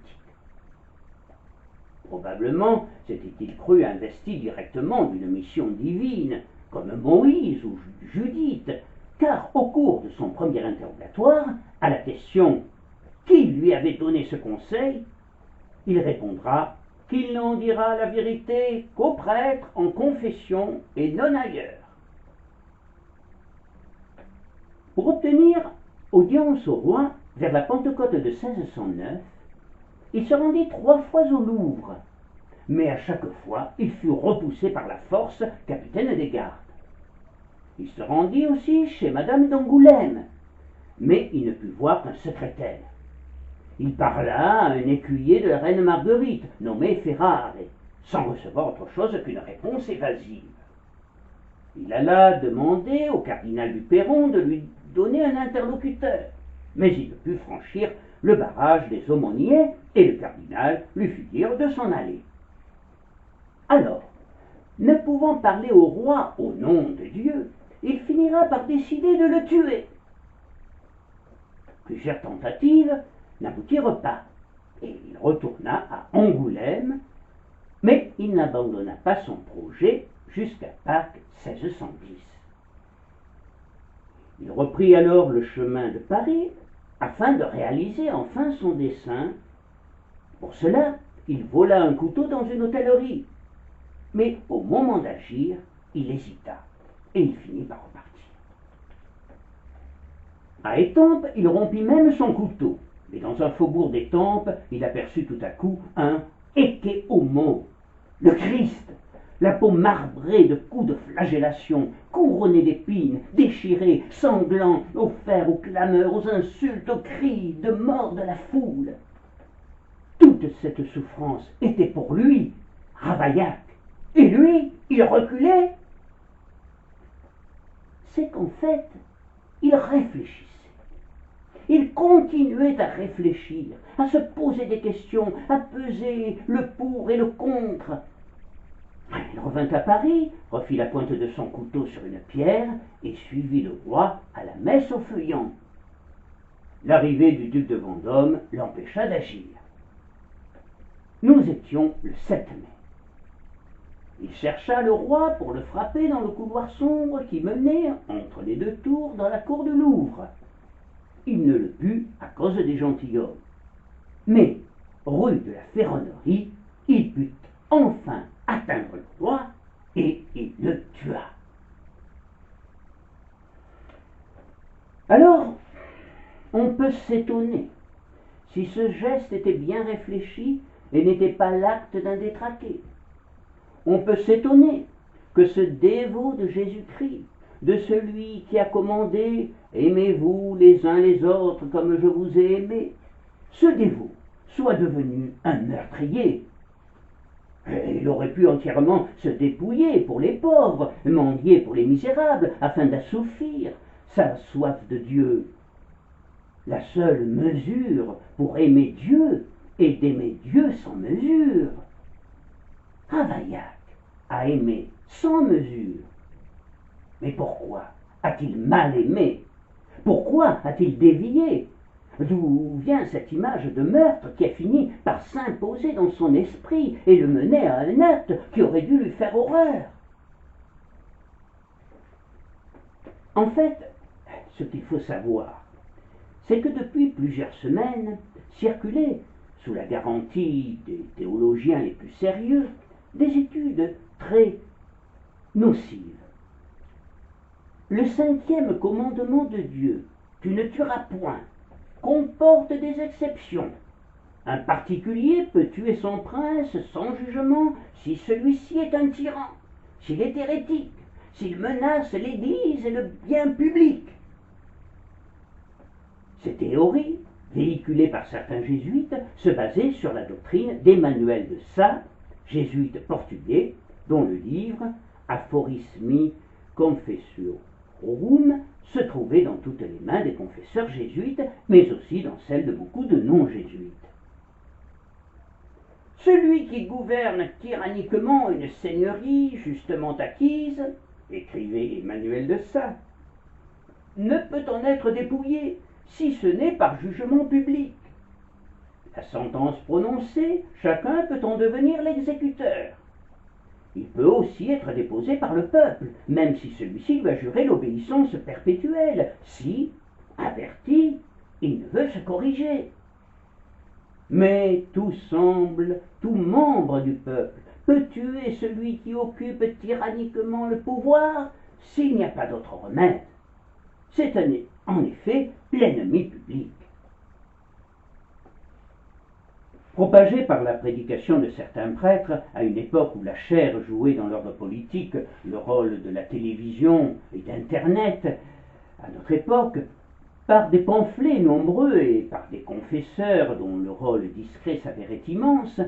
Probablement s'était-il cru investi directement d'une mission divine, comme Moïse ou Judith, car au cours de son premier interrogatoire, à la question « Qui lui avait donné ce conseil ?», il répondra qu'il n'en dira la vérité qu'au prêtre en confession et non ailleurs. Pour obtenir audience au roi vers la Pentecôte de 1609, il se rendit 3 fois au Louvre, mais à chaque fois il fut repoussé par la force capitaine des gardes. Il se rendit aussi chez Madame d'Angoulême, mais il ne put voir qu'un secrétaire. Il parla à un écuyer de la reine Marguerite, nommé Ferrare, sans recevoir autre chose qu'une réponse évasive. Il alla demander au cardinal du Perron de lui donner un interlocuteur, mais il ne put franchir le barrage des aumôniers et le cardinal lui fit dire de s'en aller. Alors, ne pouvant parler au roi au nom de Dieu, il finira par décider de le tuer. Plusieurs tentatives n'aboutirent pas, et il retourna à Angoulême, mais il n'abandonna pas son projet jusqu'à Pâques 1610. Il reprit alors le chemin de Paris afin de réaliser enfin son dessein. Pour cela, il vola un couteau dans une hôtellerie, mais au moment d'agir, il hésita et il finit par repartir. À Étampes, il rompit même son couteau, mais dans un faubourg d'Étampes, il aperçut tout à coup un Ecce Homo, le Christ, la peau marbrée de coups de flagellation, couronné d'épines, déchiré, sanglant, offert aux clameurs, aux insultes, aux cris de mort de la foule. Toute cette souffrance était pour lui, Ravaillac, et lui, il reculait. C'est qu'en fait, il réfléchissait. Il continuait à réfléchir, à se poser des questions, à peser le pour et le contre. Il revint à Paris, refit la pointe de son couteau sur une pierre et suivit le roi à la messe au feuillant. L'arrivée du duc de Vendôme l'empêcha d'agir. Nous étions le 7 mai. Il chercha le roi pour le frapper dans le couloir sombre qui menait, entre les 2 tours, dans la cour du Louvre. Il ne le put à cause des gentilshommes. Mais, rue de la Ferronnerie, il put enfin atteindre le roi et il le tua. s'étonner si ce geste était bien réfléchi et n'était pas l'acte d'un détraqué. On peut s'étonner que ce dévot de Jésus-Christ, de celui qui a commandé « Aimez-vous les uns les autres comme je vous ai aimé », ce dévot soit devenu un meurtrier. Et il aurait pu entièrement se dépouiller pour les pauvres, mendier pour les misérables, afin d'assouvir sa soif de Dieu. La seule mesure pour aimer Dieu est d'aimer Dieu sans mesure. Ravaillac a aimé sans mesure. Mais pourquoi a-t-il mal aimé? Pourquoi a-t-il dévié? D'où vient cette image de meurtre qui a fini par s'imposer dans son esprit et le mener à un acte qui aurait dû lui faire horreur? En fait, ce qu'il faut savoir, c'est que depuis plusieurs semaines circulaient, sous la garantie des théologiens les plus sérieux, des études très nocives. Le 5e commandement de Dieu, tu ne tueras point, comporte des exceptions. Un particulier peut tuer son prince sans jugement si celui-ci est un tyran, s'il est hérétique, s'il menace l'Église et le bien public. Ces théories, véhiculées par certains jésuites, se basaient sur la doctrine d'Emmanuel de Sá, jésuite portugais, dont le livre Aphorismi Confessiorum se trouvait dans toutes les mains des confesseurs jésuites, mais aussi dans celles de beaucoup de non-jésuites. Celui qui gouverne tyranniquement une seigneurie justement acquise, écrivait Emmanuel de Sá, ne peut en être dépouillé si ce n'est par jugement public. La sentence prononcée, chacun peut en devenir l'exécuteur. Il peut aussi être déposé par le peuple, même si celui-ci lui a juré l'obéissance perpétuelle, si, averti, il ne veut se corriger. Mais tout membre du peuple peut tuer celui qui occupe tyranniquement le pouvoir s'il n'y a pas d'autre remède. C'est en effet l'ennemi public. Propagé par la prédication de certains prêtres à une époque où la chair jouait dans l'ordre politique le rôle de la télévision et d'Internet, à notre époque, par des pamphlets nombreux et par des confesseurs dont le rôle discret s'avérait immense,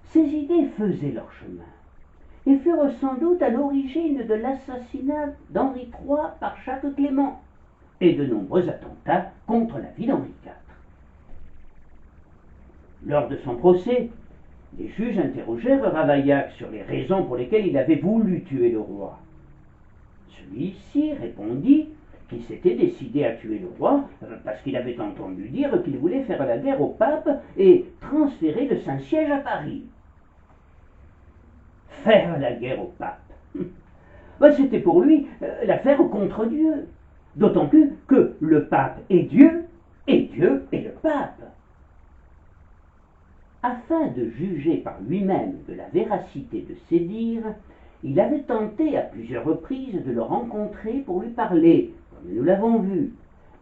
ces idées faisaient leur chemin et furent sans doute à l'origine de l'assassinat d'Henri III par Jacques Clément et de nombreux attentats contre la vie d'Henri IV. Lors de son procès, les juges interrogèrent Ravaillac sur les raisons pour lesquelles il avait voulu tuer le roi. Celui-ci répondit qu'il s'était décidé à tuer le roi parce qu'il avait entendu dire qu'il voulait faire la guerre au pape et transférer le Saint-Siège à Paris. Faire la guerre au pape, c'était pour lui l'affaire contre Dieu, d'autant plus que le pape est Dieu et Dieu est le pape. Afin de juger par lui-même de la véracité de ses dires, il avait tenté à plusieurs reprises de le rencontrer pour lui parler, comme nous l'avons vu,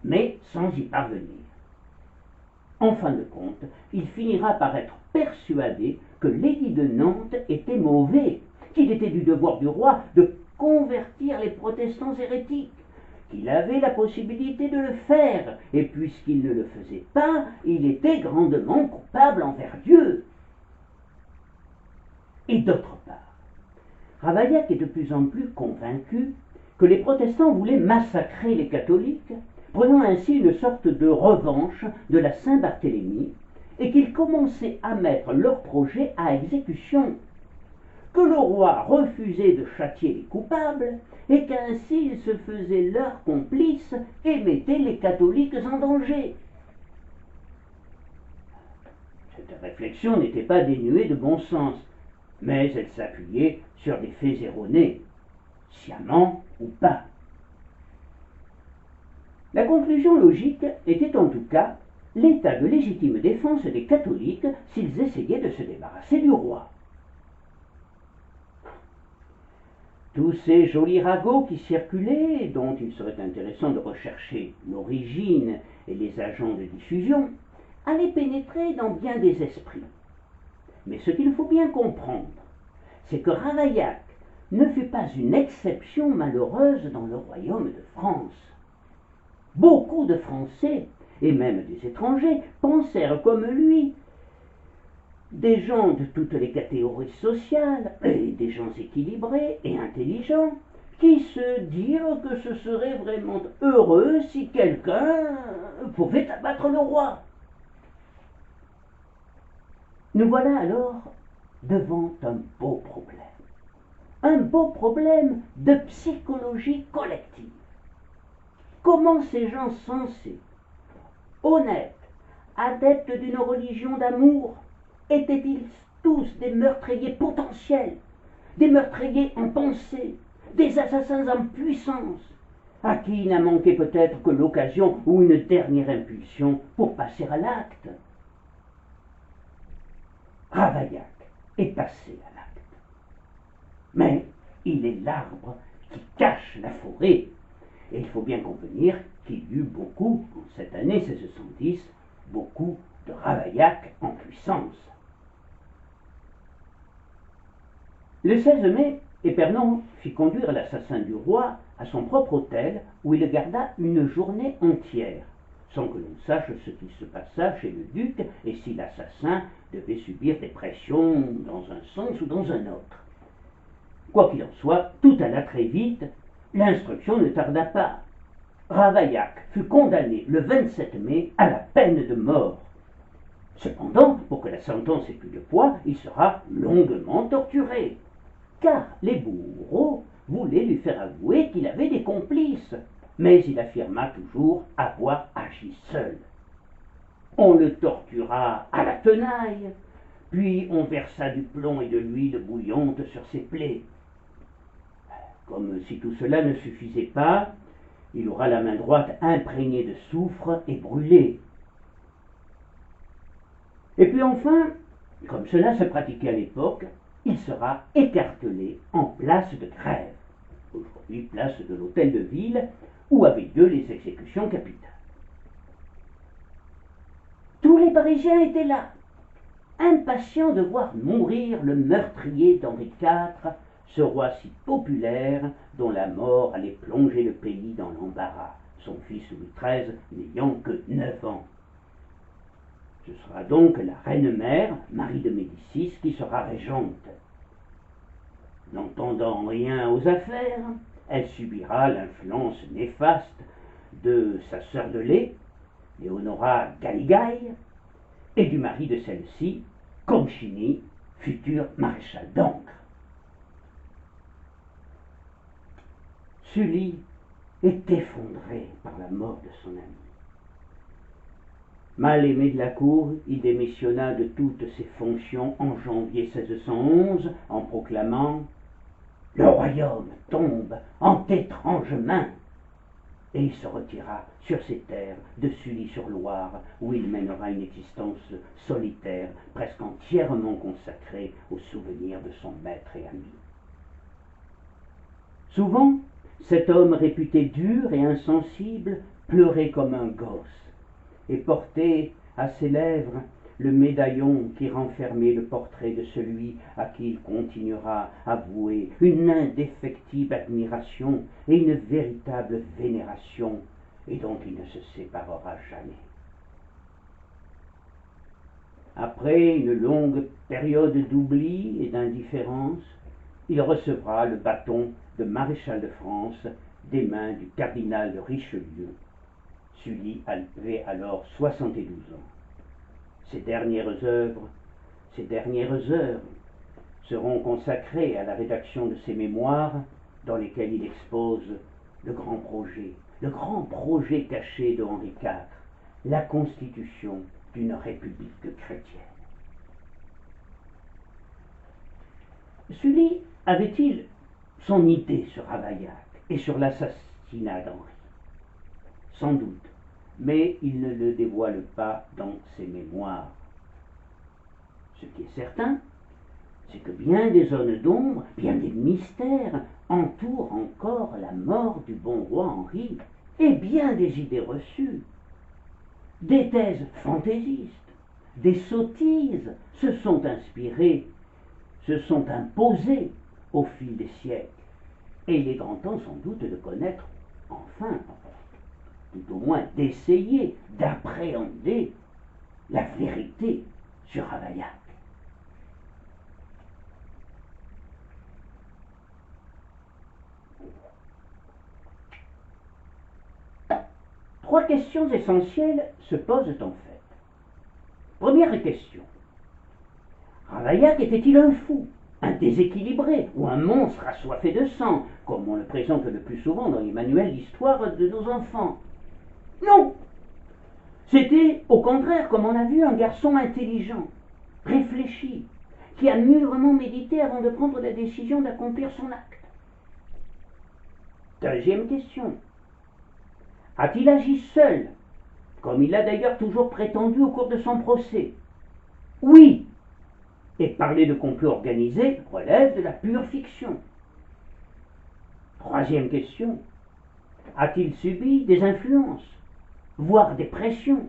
mais sans y parvenir. En fin de compte, il finira par être persuadé que l'édit de Nantes était mauvais, qu'il était du devoir du roi de convertir les protestants hérétiques, qu'il avait la possibilité de le faire, et puisqu'il ne le faisait pas, il était grandement coupable envers Dieu. Et d'autre part, Ravaillac est de plus en plus convaincu que les protestants voulaient massacrer les catholiques, prenant ainsi une sorte de revanche de la Saint-Barthélemy, et qu'ils commençaient à mettre leur projet à exécution, que le roi refusait de châtier les coupables, et qu'ainsi il se faisait leur complice et mettait les catholiques en danger. Cette réflexion n'était pas dénuée de bon sens, mais elle s'appuyait sur des faits erronés, sciemment ou pas. La conclusion logique était en tout cas l'état de légitime défense des catholiques s'ils essayaient de se débarrasser du roi. Tous ces jolis ragots qui circulaient, dont il serait intéressant de rechercher l'origine et les agents de diffusion, allaient pénétrer dans bien des esprits. Mais ce qu'il faut bien comprendre, c'est que Ravaillac ne fut pas une exception malheureuse dans le royaume de France. Beaucoup de Français, et même des étrangers, pensèrent comme lui, des gens de toutes les catégories sociales, et des gens équilibrés et intelligents, qui se dirent que ce serait vraiment heureux si quelqu'un pouvait abattre le roi. Nous voilà alors devant un beau problème de psychologie collective. Comment ces gens sensés, honnêtes, adeptes d'une religion d'amour, étaient-ils tous des meurtriers potentiels, des meurtriers en pensée, des assassins en puissance, à qui n'a manqué peut-être que l'occasion ou une dernière impulsion pour passer à l'acte? Ravaillac est passé à l'acte. Mais il est l'arbre qui cache la forêt. Et il faut bien convenir qu'il y eut beaucoup, en cette année 1610, beaucoup de Ravaillac en puissance. Le 16 mai, Épernon fit conduire l'assassin du roi à son propre hôtel, où il le garda une journée entière, sans que l'on sache ce qui se passa chez le duc et si l'assassin devait subir des pressions dans un sens ou dans un autre. Quoi qu'il en soit, tout alla très vite, l'instruction ne tarda pas. Ravaillac fut condamné le 27 mai à la peine de mort. Cependant, pour que la sentence ait plus de poids, il sera longuement torturé, car les bourreaux voulaient lui faire avouer qu'il avait des complices, mais il affirma toujours avoir agi seul. On le tortura à la tenaille, puis on versa du plomb et de l'huile bouillante sur ses plaies. Comme si tout cela ne suffisait pas, il aura la main droite imprégnée de soufre et brûlée. Et puis enfin, comme cela se pratiquait à l'époque, il sera écartelé en place de Grève, aujourd'hui place de l'Hôtel de Ville, où avaient lieu les exécutions capitales. Tous les Parisiens étaient là, impatients de voir mourir le meurtrier d'Henri IV, ce roi si populaire dont la mort allait plonger le pays dans l'embarras, son fils Louis XIII n'ayant que 9 ans. Ce sera donc la reine-mère, Marie de Médicis, qui sera régente. N'entendant rien aux affaires, elle subira l'influence néfaste de sa sœur de lait, Léonora Galigaï, et du mari de celle-ci, Concini, futur maréchal d'Ancre. Sully est effondré par la mort de son ami. Mal aimé de la cour, il démissionna de toutes ses fonctions en janvier 1611 en proclamant « Le royaume tombe en d'étranges mains » et il se retira sur ses terres de Sully-sur-Loire où il mènera une existence solitaire presque entièrement consacrée au souvenir de son maître et ami. Souvent, cet homme réputé dur et insensible pleurait comme un gosse et portait à ses lèvres le médaillon qui renfermait le portrait de celui à qui il continuera à vouer une indéfectible admiration et une véritable vénération, et dont il ne se séparera jamais. Après une longue période d'oubli et d'indifférence, il recevra le bâton de maréchal de France des mains du cardinal de Richelieu. Sully avait alors 72 ans. Ses dernières heures seront consacrées à la rédaction de ses mémoires dans lesquelles il expose le grand projet caché de Henri IV, la constitution d'une république chrétienne. Sully avait-il son idée sur Ravaillac et sur l'assassinat d'Henri? Sans doute, mais il ne le dévoile pas dans ses mémoires. Ce qui est certain, c'est que bien des zones d'ombre, bien des mystères entourent encore la mort du bon roi Henri, et bien des idées reçues, des thèses fantaisistes, des sottises se sont inspirées, se sont imposées au fil des siècles. Et il est grand temps sans doute de connaître, enfin, tout au moins d'essayer, d'appréhender la vérité sur Ravaillac. Trois questions essentielles se posent en fait. Première question. Ravaillac était-il un fou, un déséquilibré ou un monstre assoiffé de sang, comme on le présente le plus souvent dans les manuels d'histoire de nos enfants? Non. C'était, au contraire, comme on a vu, un garçon intelligent, réfléchi, qui a mûrement médité avant de prendre la décision d'accomplir son acte. Deuxième question. A-t-il agi seul, comme il l'a d'ailleurs toujours prétendu au cours de son procès? Oui. Et parler de complot organisé relève de la pure fiction. Troisième question. A-t-il subi des influences, voire des pressions?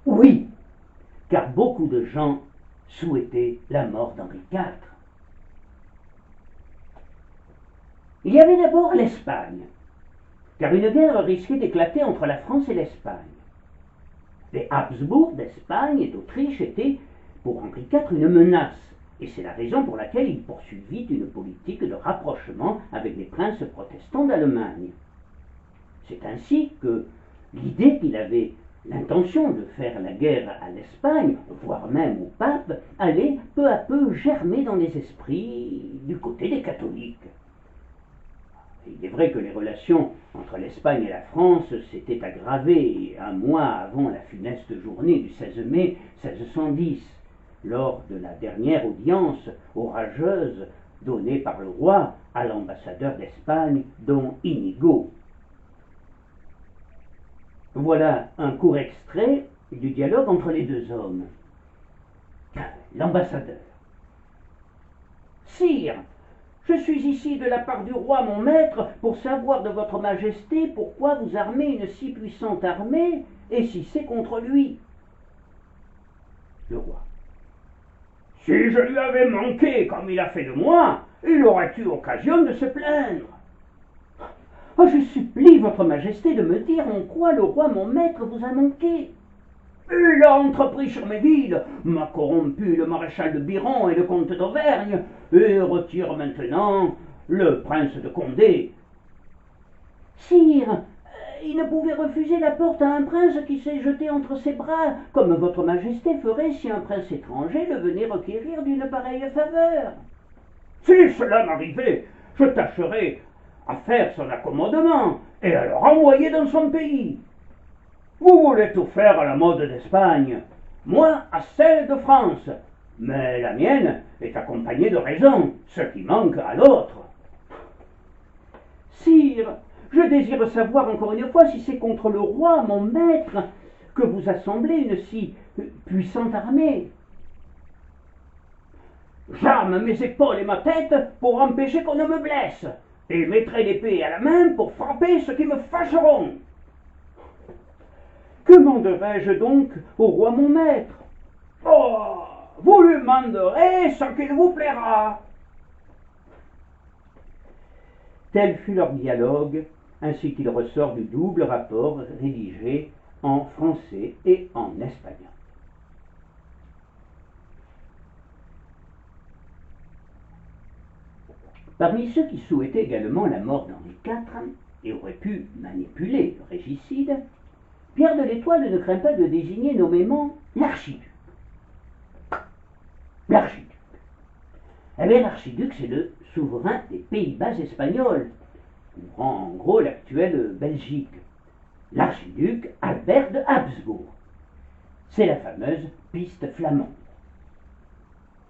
Oui, car beaucoup de gens souhaitaient la mort d'Henri IV. Il y avait d'abord l'Espagne, car une guerre risquait d'éclater entre la France et l'Espagne. Les Habsbourg d'Espagne et d'Autriche étaient, pour Henri IV, une menace, et c'est la raison pour laquelle il poursuivit une politique de rapprochement avec les princes protestants d'Allemagne. C'est ainsi que l'idée qu'il avait l'intention de faire la guerre à l'Espagne, voire même au pape, allait peu à peu germer dans les esprits du côté des catholiques. Il est vrai que les relations entre l'Espagne et la France s'étaient aggravées un mois avant la funeste journée du 16 mai 1610, lors de la dernière audience orageuse donnée par le roi à l'ambassadeur d'Espagne, Don Inigo. Voilà un court extrait du dialogue entre les deux hommes. L'ambassadeur. Sire, je suis ici de la part du roi mon maître pour savoir de votre majesté pourquoi vous armez une si puissante armée et si c'est contre lui. Le roi. Si je lui avais manqué comme il a fait de moi, il aurait eu occasion de se plaindre. Oh, je supplie votre majesté de me dire en quoi le roi mon maître vous a manqué. Il a entrepris sur mes villes, m'a corrompu le maréchal de Biron et le comte d'Auvergne, et retire maintenant le prince de Condé. Sire, il ne pouvait refuser la porte à un prince qui s'est jeté entre ses bras, comme votre majesté ferait si un prince étranger le venait requérir d'une pareille faveur. Si cela m'arrivait, je tâcherais à faire son accommodement et à le renvoyer dans son pays. Vous voulez tout faire à la mode d'Espagne, moi à celle de France, mais la mienne est accompagnée de raison, ce qui manque à l'autre. Sire, je désire savoir encore une fois si c'est contre le roi, mon maître, que vous assemblez une si puissante armée. J'arme mes épaules et ma tête pour empêcher qu'on ne me blesse, et mettrai l'épée à la main pour frapper ceux qui me fâcheront. Que manderai-je donc au roi mon maître? Oh, vous lui manderez ce qu'il vous plaira. Tel fut leur dialogue, ainsi qu'il ressort du double rapport rédigé en français et en espagnol. Parmi ceux qui souhaitaient également la mort d'Henri IV et auraient pu manipuler le régicide, Pierre de l'Étoile ne craint pas de désigner nommément l'archiduc. L'archiduc. Eh bien, l'archiduc, c'est le souverain des Pays-Bas espagnols, ou en gros l'actuelle Belgique. L'archiduc Albert de Habsbourg. C'est la fameuse piste flamande.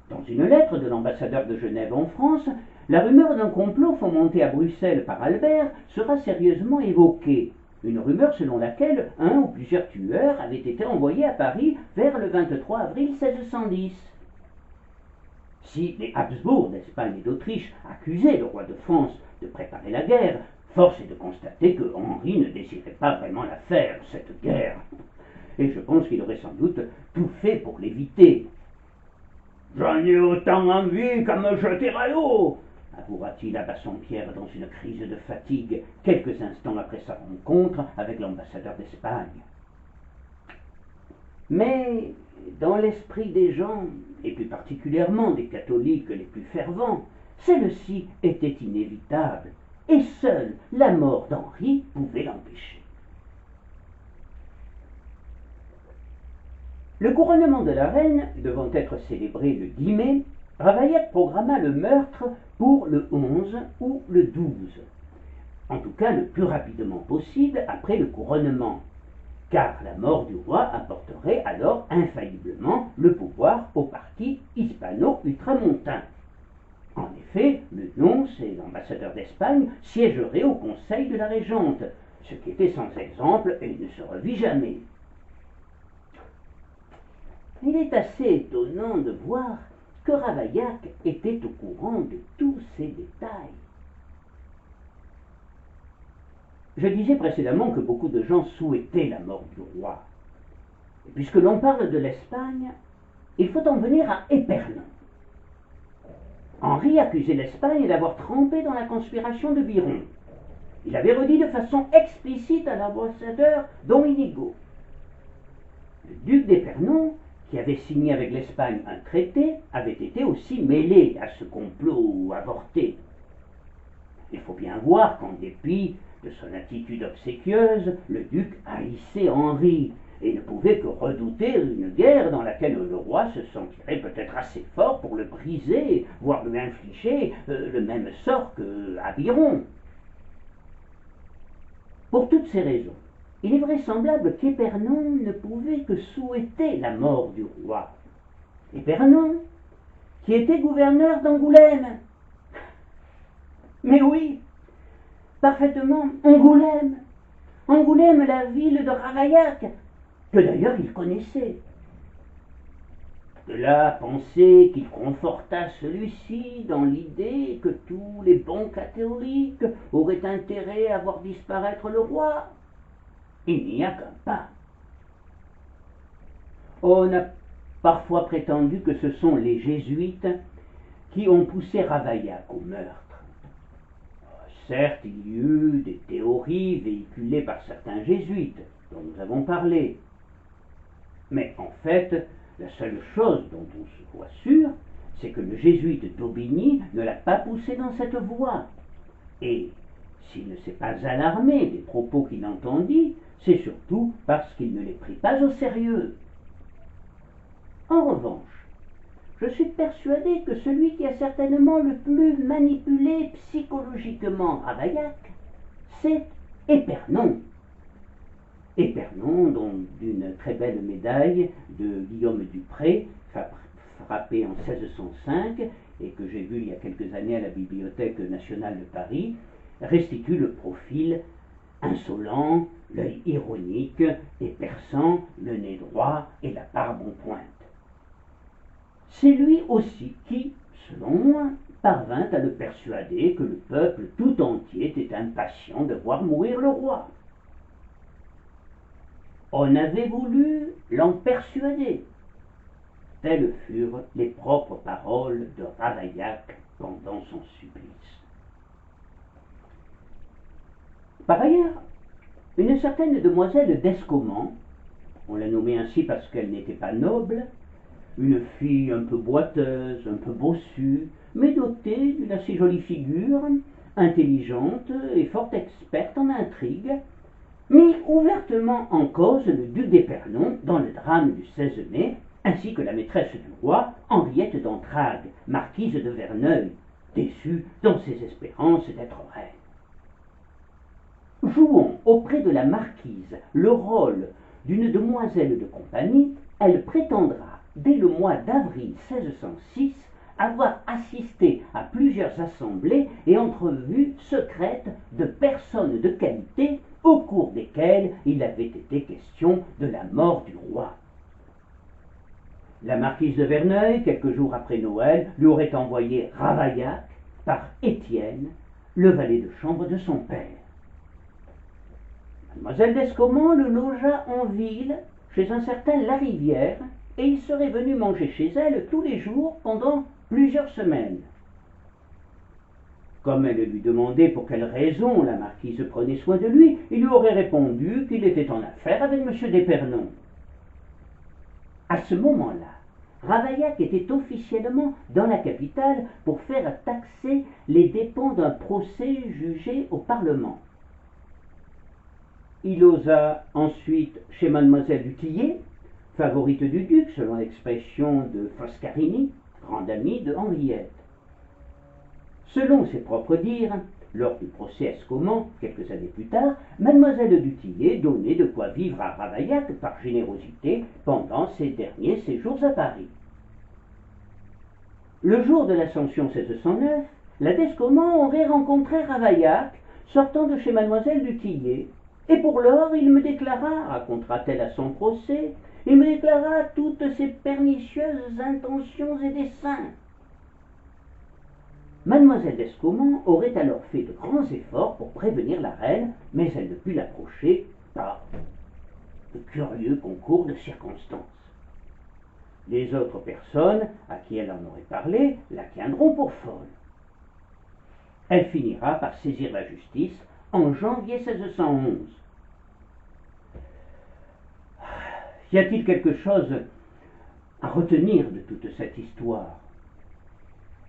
Dans une lettre de l'ambassadeur de Genève en France, la rumeur d'un complot fomenté à Bruxelles par Albert sera sérieusement évoquée. Une rumeur selon laquelle un ou plusieurs tueurs avaient été envoyés à Paris vers le 23 avril 1610. Si les Habsbourg d'Espagne et d'Autriche accusaient le roi de France de préparer la guerre, force est de constater que Henri ne désirait pas vraiment la faire, cette guerre. Et je pense qu'il aurait sans doute tout fait pour l'éviter. J'en ai autant envie qu'à me jeter à l'eau, avouera-t-il à Bassompierre dans une crise de fatigue, quelques instants après sa rencontre avec l'ambassadeur d'Espagne. Mais dans l'esprit des gens, et plus particulièrement des catholiques les plus fervents, celle-ci était inévitable, et seule la mort d'Henri pouvait l'empêcher. Le couronnement de la reine devant être célébré le 10 mai, Ravaillac programma le meurtre pour le 11 ou le 12, en tout cas le plus rapidement possible après le couronnement, car la mort du roi apporterait alors infailliblement le pouvoir au parti hispano-ultramontain. En effet, le nonce et l'ambassadeur d'Espagne siégeraient au conseil de la régente, ce qui était sans exemple et ne se revit jamais. Il est assez étonnant de voir que Ravaillac était au courant de tous ces détails. Je disais précédemment que beaucoup de gens souhaitaient la mort du roi. Et puisque l'on parle de l'Espagne, il faut en venir à Épernon. Henri accusait l'Espagne d'avoir trempé dans la conspiration de Biron. Il avait redit de façon explicite à l'ambassadeur Dominigo. Le duc d'Épernon, qui avait signé avec l'Espagne un traité, avait été aussi mêlé à ce complot avorté. Il faut bien voir qu'en dépit de son attitude obséquieuse, le duc haïssait Henri et ne pouvait que redouter une guerre dans laquelle le roi se sentirait peut-être assez fort pour le briser, voire lui infliger le même sort qu'à Biron. Pour toutes ces raisons, il est vraisemblable qu'Épernon ne pouvait que souhaiter la mort du roi. Épernon, qui était gouverneur d'Angoulême. Mais oui, parfaitement, Angoulême. Angoulême, la ville de Ravaillac, que d'ailleurs il connaissait. De là à penser qu'il conforta celui-ci dans l'idée que tous les bons catholiques auraient intérêt à voir disparaître le roi, il n'y a qu'un pas. On a parfois prétendu que ce sont les jésuites qui ont poussé Ravaillac au meurtre. Certes, il y eut des théories véhiculées par certains jésuites, dont nous avons parlé. Mais en fait, la seule chose dont on se voit sûr, c'est que le jésuite d'Aubigny ne l'a pas poussé dans cette voie. Et s'il ne s'est pas alarmé des propos qu'il entendit, c'est surtout parce qu'il ne les prit pas au sérieux. En revanche, je suis persuadé que celui qui a certainement le plus manipulé psychologiquement Ravaillac, c'est Épernon. Épernon, dont d'une très belle médaille de Guillaume Dupré, frappée en 1605, et que j'ai vue il y a quelques années à la Bibliothèque nationale de Paris, restitue le profil insolent, l'œil ironique et perçant, le nez droit et la barbe en pointe. C'est lui aussi qui, selon moi, parvint à le persuader que le peuple tout entier était impatient de voir mourir le roi. On avait voulu l'en persuader. Telles furent les propres paroles de Ravaillac pendant son supplice. Par ailleurs, une certaine demoiselle d'Escomment, on l'a nommée ainsi parce qu'elle n'était pas noble, une fille un peu boiteuse, un peu bossue, mais dotée d'une assez jolie figure, intelligente et fort experte en intrigue, mit ouvertement en cause le duc d'Épernon dans le drame du 16 mai, ainsi que la maîtresse du roi, Henriette d'Entragues, marquise de Verneuil, déçue dans ses espérances d'être reine. Jouant auprès de la marquise le rôle d'une demoiselle de compagnie, elle prétendra, dès le mois d'avril 1606, avoir assisté à plusieurs assemblées et entrevues secrètes de personnes de qualité au cours desquelles il avait été question de la mort du roi. La marquise de Verneuil, quelques jours après Noël, lui aurait envoyé Ravaillac par Étienne, le valet de chambre de son père. Mademoiselle d'Escomment le logea en ville, chez un certain Larivière, et il serait venu manger chez elle tous les jours pendant plusieurs semaines. Comme elle lui demandait pour quelle raison la marquise prenait soin de lui, il lui aurait répondu qu'il était en affaire avec M. d'Épernon. À ce moment-là, Ravaillac était officiellement dans la capitale pour faire taxer les dépens d'un procès jugé au Parlement. Il osa ensuite chez mademoiselle du Tillet, favorite du duc selon l'expression de Foscarini, grande amie de Henriette. Selon ses propres dires, lors du procès Escomment, quelques années plus tard, mademoiselle du Tillet donnait de quoi vivre à Ravaillac par générosité pendant ses derniers séjours à Paris. Le jour de l'Ascension 1609, la d'Escomment aurait rencontré Ravaillac sortant de chez mademoiselle du Tillet, et pour lors il me déclara, racontera-t-elle à son procès, il me déclara toutes ses pernicieuses intentions et desseins. Mademoiselle d'Escomment aurait alors fait de grands efforts pour prévenir la reine, mais elle ne put l'approcher par de curieux concours de circonstances. Les autres personnes à qui elle en aurait parlé la tiendront pour folle. Elle finira par saisir la justice en janvier 1611. Y a-t-il quelque chose à retenir de toute cette histoire?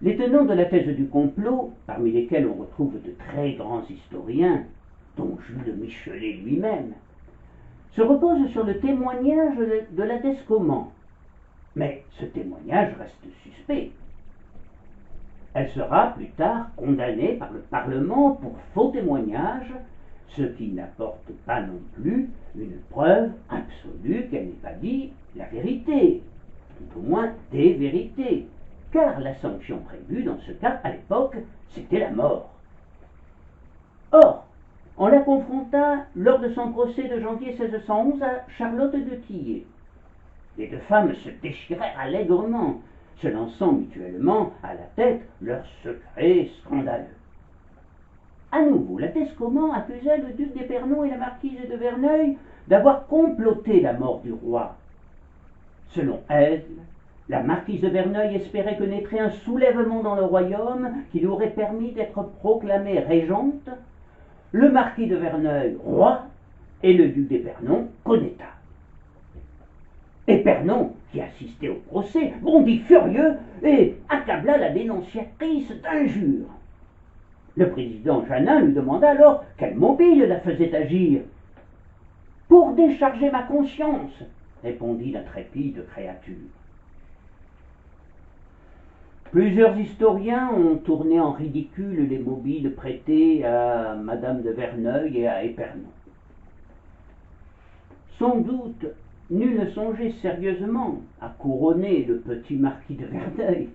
Les tenants de la thèse du complot, parmi lesquels on retrouve de très grands historiens, dont Jules Michelet lui-même, se reposent sur le témoignage de la d'Escomment. Mais ce témoignage reste suspect. Elle sera plus tard condamnée par le Parlement pour faux témoignage, ce qui n'apporte pas non plus une preuve absolue qu'elle n'ait pas dit la vérité, tout au moins des vérités, car la sanction prévue dans ce cas à l'époque, c'était la mort. Or, on la confronta lors de son procès de janvier 1611 à Charlotte de Tillet. Les deux femmes se déchirèrent allègrement, se lançant mutuellement à la tête leurs secrets scandaleux. À nouveau, la d'Escomment accusa le duc d'Épernon et la marquise de Verneuil d'avoir comploté la mort du roi. Selon elle, la marquise de Verneuil espérait que naîtrait un soulèvement dans le royaume qui lui aurait permis d'être proclamée régente, le marquis de Verneuil roi et le duc d'Épernon connétable. Épernon, qui assistait au procès, bondit furieux et accabla la dénonciatrice d'injures. Le président Jeannin lui demanda alors quel mobile la faisait agir. « Pour décharger ma conscience », répondit l'intrépide créature. Plusieurs historiens ont tourné en ridicule les mobiles prêtés à madame de Verneuil et à Épernon. Sans doute, nul ne songeait sérieusement à couronner le petit marquis de Verneuil.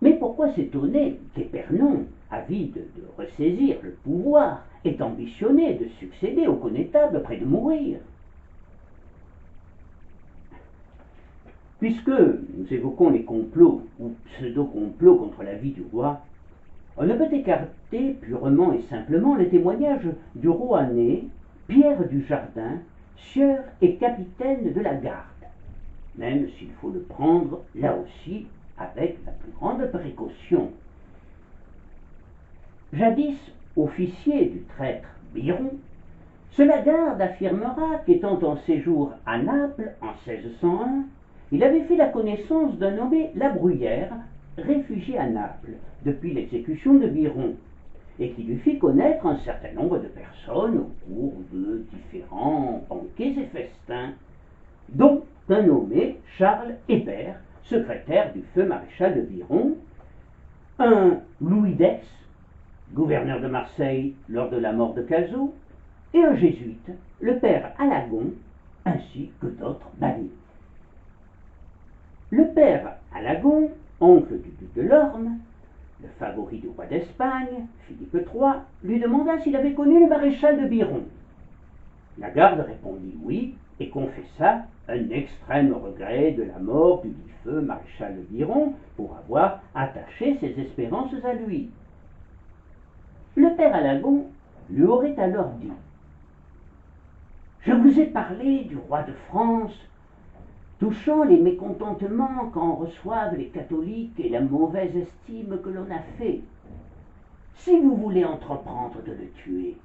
Mais pourquoi s'étonner qu'Épernon, avide de ressaisir le pouvoir, ait ambitionné de succéder au connétable près de mourir? Puisque nous évoquons les complots ou pseudo-complots contre la vie du roi, on ne peut écarter purement et simplement le témoignage du Roannais Pierre du Jardin, sieur et capitaine de la garde, même s'il faut le prendre là aussi avec la plus grande précaution. Jadis officier du traître Biron, ce Lagarde affirmera qu'étant en séjour à Naples en 1601, il avait fait la connaissance d'un nommé La Bruyère, réfugié à Naples depuis l'exécution de Biron, et qui lui fit connaître un certain nombre de personnes au cours de différents banquets et festins, dont un nommé Charles Hébert, secrétaire du feu maréchal de Biron, un Louis d'Aix, gouverneur de Marseille lors de la mort de Cazaux, et un jésuite, le père Alagon, ainsi que d'autres bannis. Le père Alagon, oncle du duc de Lorme, le favori du roi d'Espagne, Philippe III, lui demanda s'il avait connu le maréchal de Biron. Lagarde répondit oui, et confessa un extrême regret de la mort du feu maréchal de Biron pour avoir attaché ses espérances à lui. Le père Alagon lui aurait alors dit: je vous ai parlé du roi de France, touchant les mécontentements qu'en reçoivent les catholiques et la mauvaise estime que l'on a fait. Si vous voulez entreprendre de le tuer,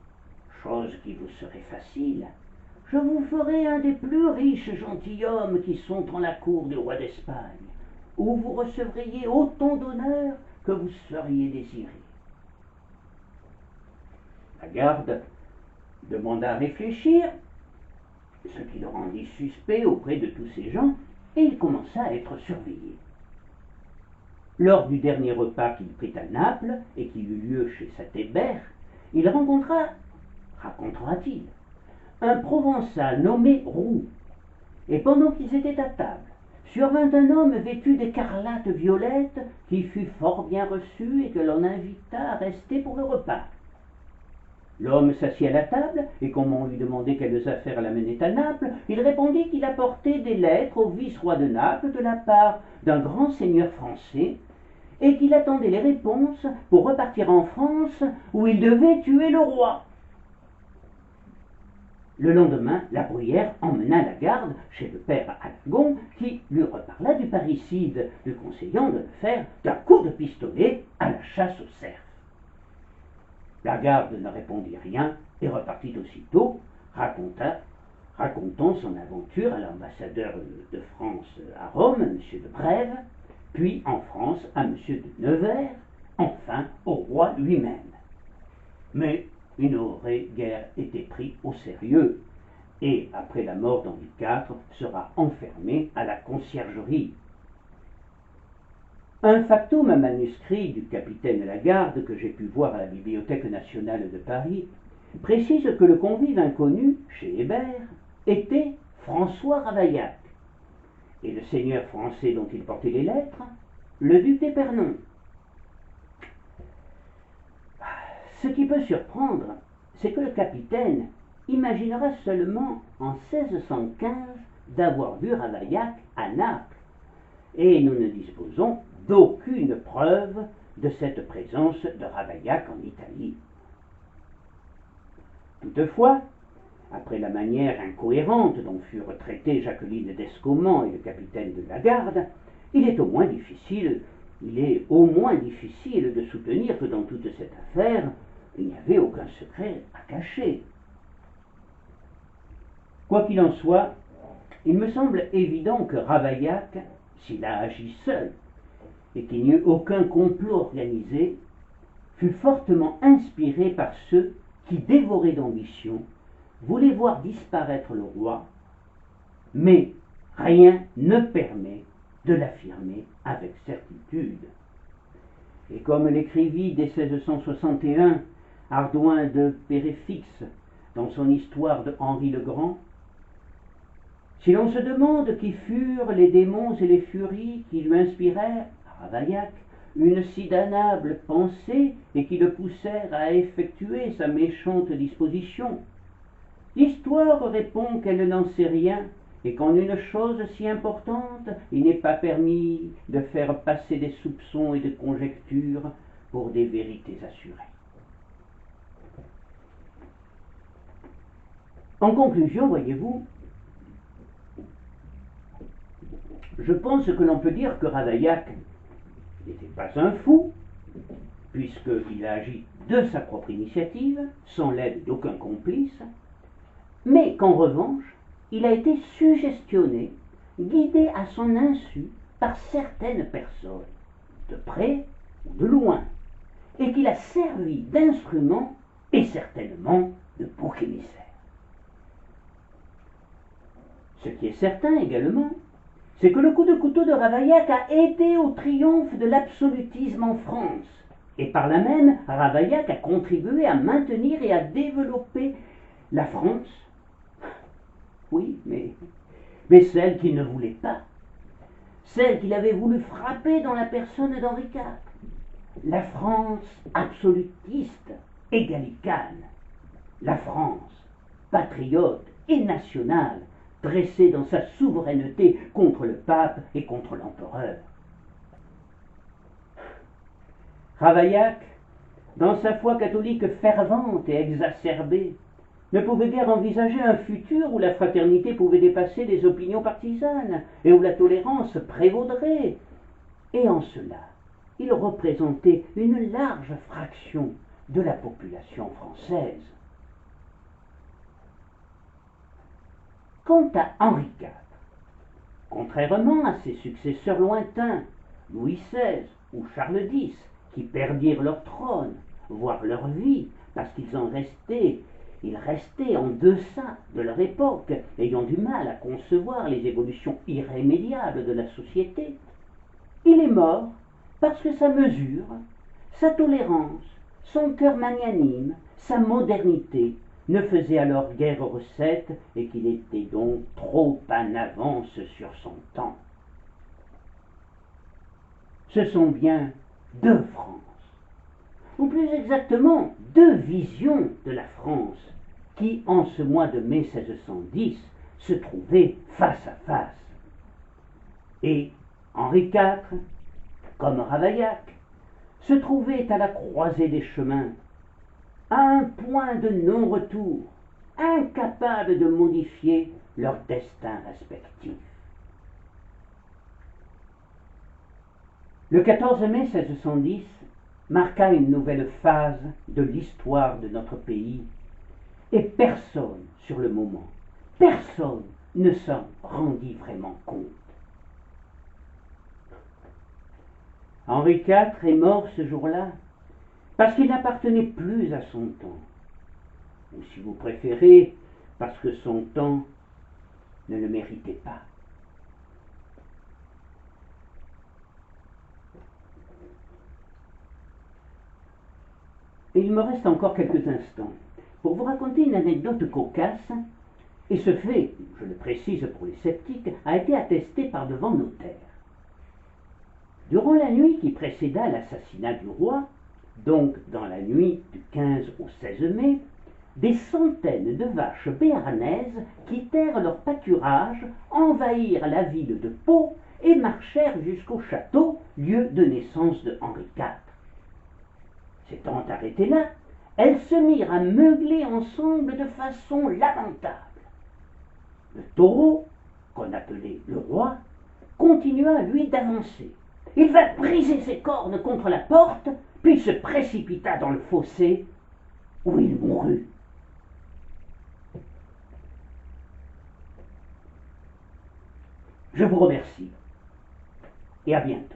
chose qui vous serait facile, je vous ferai un des plus riches gentilshommes qui sont en la cour du roi d'Espagne, où vous recevriez autant d'honneur que vous seriez désiré. La garde demanda à réfléchir, ce qui le rendit suspect auprès de tous ces gens, et il commença à être surveillé. Lors du dernier repas qu'il prit à Naples, et qui eut lieu chez Saint-Hébert, il rencontra, racontera-t-il, un Provençal nommé Roux, et pendant qu'ils étaient à table, survint un homme vêtu d'écarlate violette qui fut fort bien reçu et que l'on invita à rester pour le repas. L'homme s'assit à la table, et comme on lui demandait quelles affaires l'amenaient à Naples, il répondit qu'il apportait des lettres au vice-roi de Naples de la part d'un grand seigneur français, et qu'il attendait les réponses pour repartir en France, où il devait tuer le roi. Le lendemain, la Bruyère emmena la garde chez le père Alagon, qui lui reparla du parricide, lui conseillant de le faire d'un coup de pistolet à la chasse aux cerfs. La garde ne répondit rien et repartit aussitôt, racontant son aventure à l'ambassadeur de France à Rome, M. de Brève, puis en France à M. de Nevers, enfin au roi lui-même. Mais il n'aurait guère été pris au sérieux, et après la mort d'Henri IV, sera enfermé à la conciergerie. Un factum manuscrit du capitaine Lagarde que j'ai pu voir à la Bibliothèque nationale de Paris précise que le convive inconnu chez Hébert était François Ravaillac, et le seigneur français dont il portait les lettres, le duc d'Épernon. Ce qui peut surprendre, c'est que le capitaine imaginera seulement en 1615 d'avoir vu Ravaillac à Naples, et nous ne disposons d'aucune preuve de cette présence de Ravaillac en Italie. Toutefois, après la manière incohérente dont furent traités Jacqueline d'Escoman et le capitaine de la Garde, il est au moins difficile de soutenir que dans toute cette affaire, il n'y avait aucun secret à cacher. Quoi qu'il en soit, il me semble évident que Ravaillac, s'il a agi seul, et qu'il n'y eut aucun complot organisé, fut fortement inspiré par ceux qui, dévorés d'ambition, voulaient voir disparaître le roi, mais rien ne permet de l'affirmer avec certitude. Et comme l'écrivit dès 1661 Ardouin de Péréfixe dans son histoire de Henri le Grand, si l'on se demande qui furent les démons et les furies qui lui inspirèrent, à Ravaillac, une si damnable pensée et qui le poussèrent à effectuer sa méchante disposition, l'histoire répond qu'elle n'en sait rien et qu'en une chose si importante, il n'est pas permis de faire passer des soupçons et des conjectures pour des vérités assurées. En conclusion, voyez-vous, je pense que l'on peut dire que Ravaillac n'était pas un fou, puisqu'il a agi de sa propre initiative, sans l'aide d'aucun complice, mais qu'en revanche, il a été suggestionné, guidé à son insu par certaines personnes, de près ou de loin, et qu'il a servi d'instrument et certainement de bouc émissaire. Ce qui est certain également, c'est que le coup de couteau de Ravaillac a aidé au triomphe de l'absolutisme en France, et par là même, Ravaillac a contribué à maintenir et à développer la France. Oui, mais celle qu'il ne voulait pas, celle qu'il avait voulu frapper dans la personne d'Henri IV, la France absolutiste et gallicane, la France patriote et nationale, dressé dans sa souveraineté contre le pape et contre l'empereur. Ravaillac, dans sa foi catholique fervente et exacerbée, ne pouvait guère envisager un futur où la fraternité pouvait dépasser les opinions partisanes et où la tolérance prévaudrait. Et en cela, il représentait une large fraction de la population française. Quant à Henri IV, contrairement à ses successeurs lointains, Louis XVI ou Charles X, qui perdirent leur trône, voire leur vie, parce ils restaient en deçà de leur époque, ayant du mal à concevoir les évolutions irrémédiables de la société, il est mort parce que sa mesure, sa tolérance, son cœur magnanime, sa modernité ne faisaient alors guère recette et qu'il était donc trop en avance sur son temps. Ce sont bien deux France, ou plus exactement deux visions de la France, qui en ce mois de mai 1610 se trouvaient face à face. Et Henri IV, comme Ravaillac, se trouvait à la croisée des chemins, à un point de non-retour, incapables de modifier leur destin respectif. Le 14 mai 1610 marqua une nouvelle phase de l'histoire de notre pays, et personne, sur le moment, personne ne s'en rendit vraiment compte. Henri IV est mort ce jour-là parce qu'il n'appartenait plus à son temps, ou si vous préférez, parce que son temps ne le méritait pas. Et il me reste encore quelques instants pour vous raconter une anecdote cocasse, et ce fait, je le précise pour les sceptiques, a été attesté par devant notaire. Durant la nuit qui précéda l'assassinat du roi, donc dans la nuit du 15 au 16 mai, des centaines de vaches béarnaises quittèrent leur pâturage, envahirent la ville de Pau et marchèrent jusqu'au château, lieu de naissance de Henri IV. S'étant arrêtées là, elles se mirent à meugler ensemble de façon lamentable. Le taureau, qu'on appelait le roi, continua lui d'avancer. Il va briser ses cornes contre la porte, puis se précipita dans le fossé, où il mourut. Je vous remercie et à bientôt.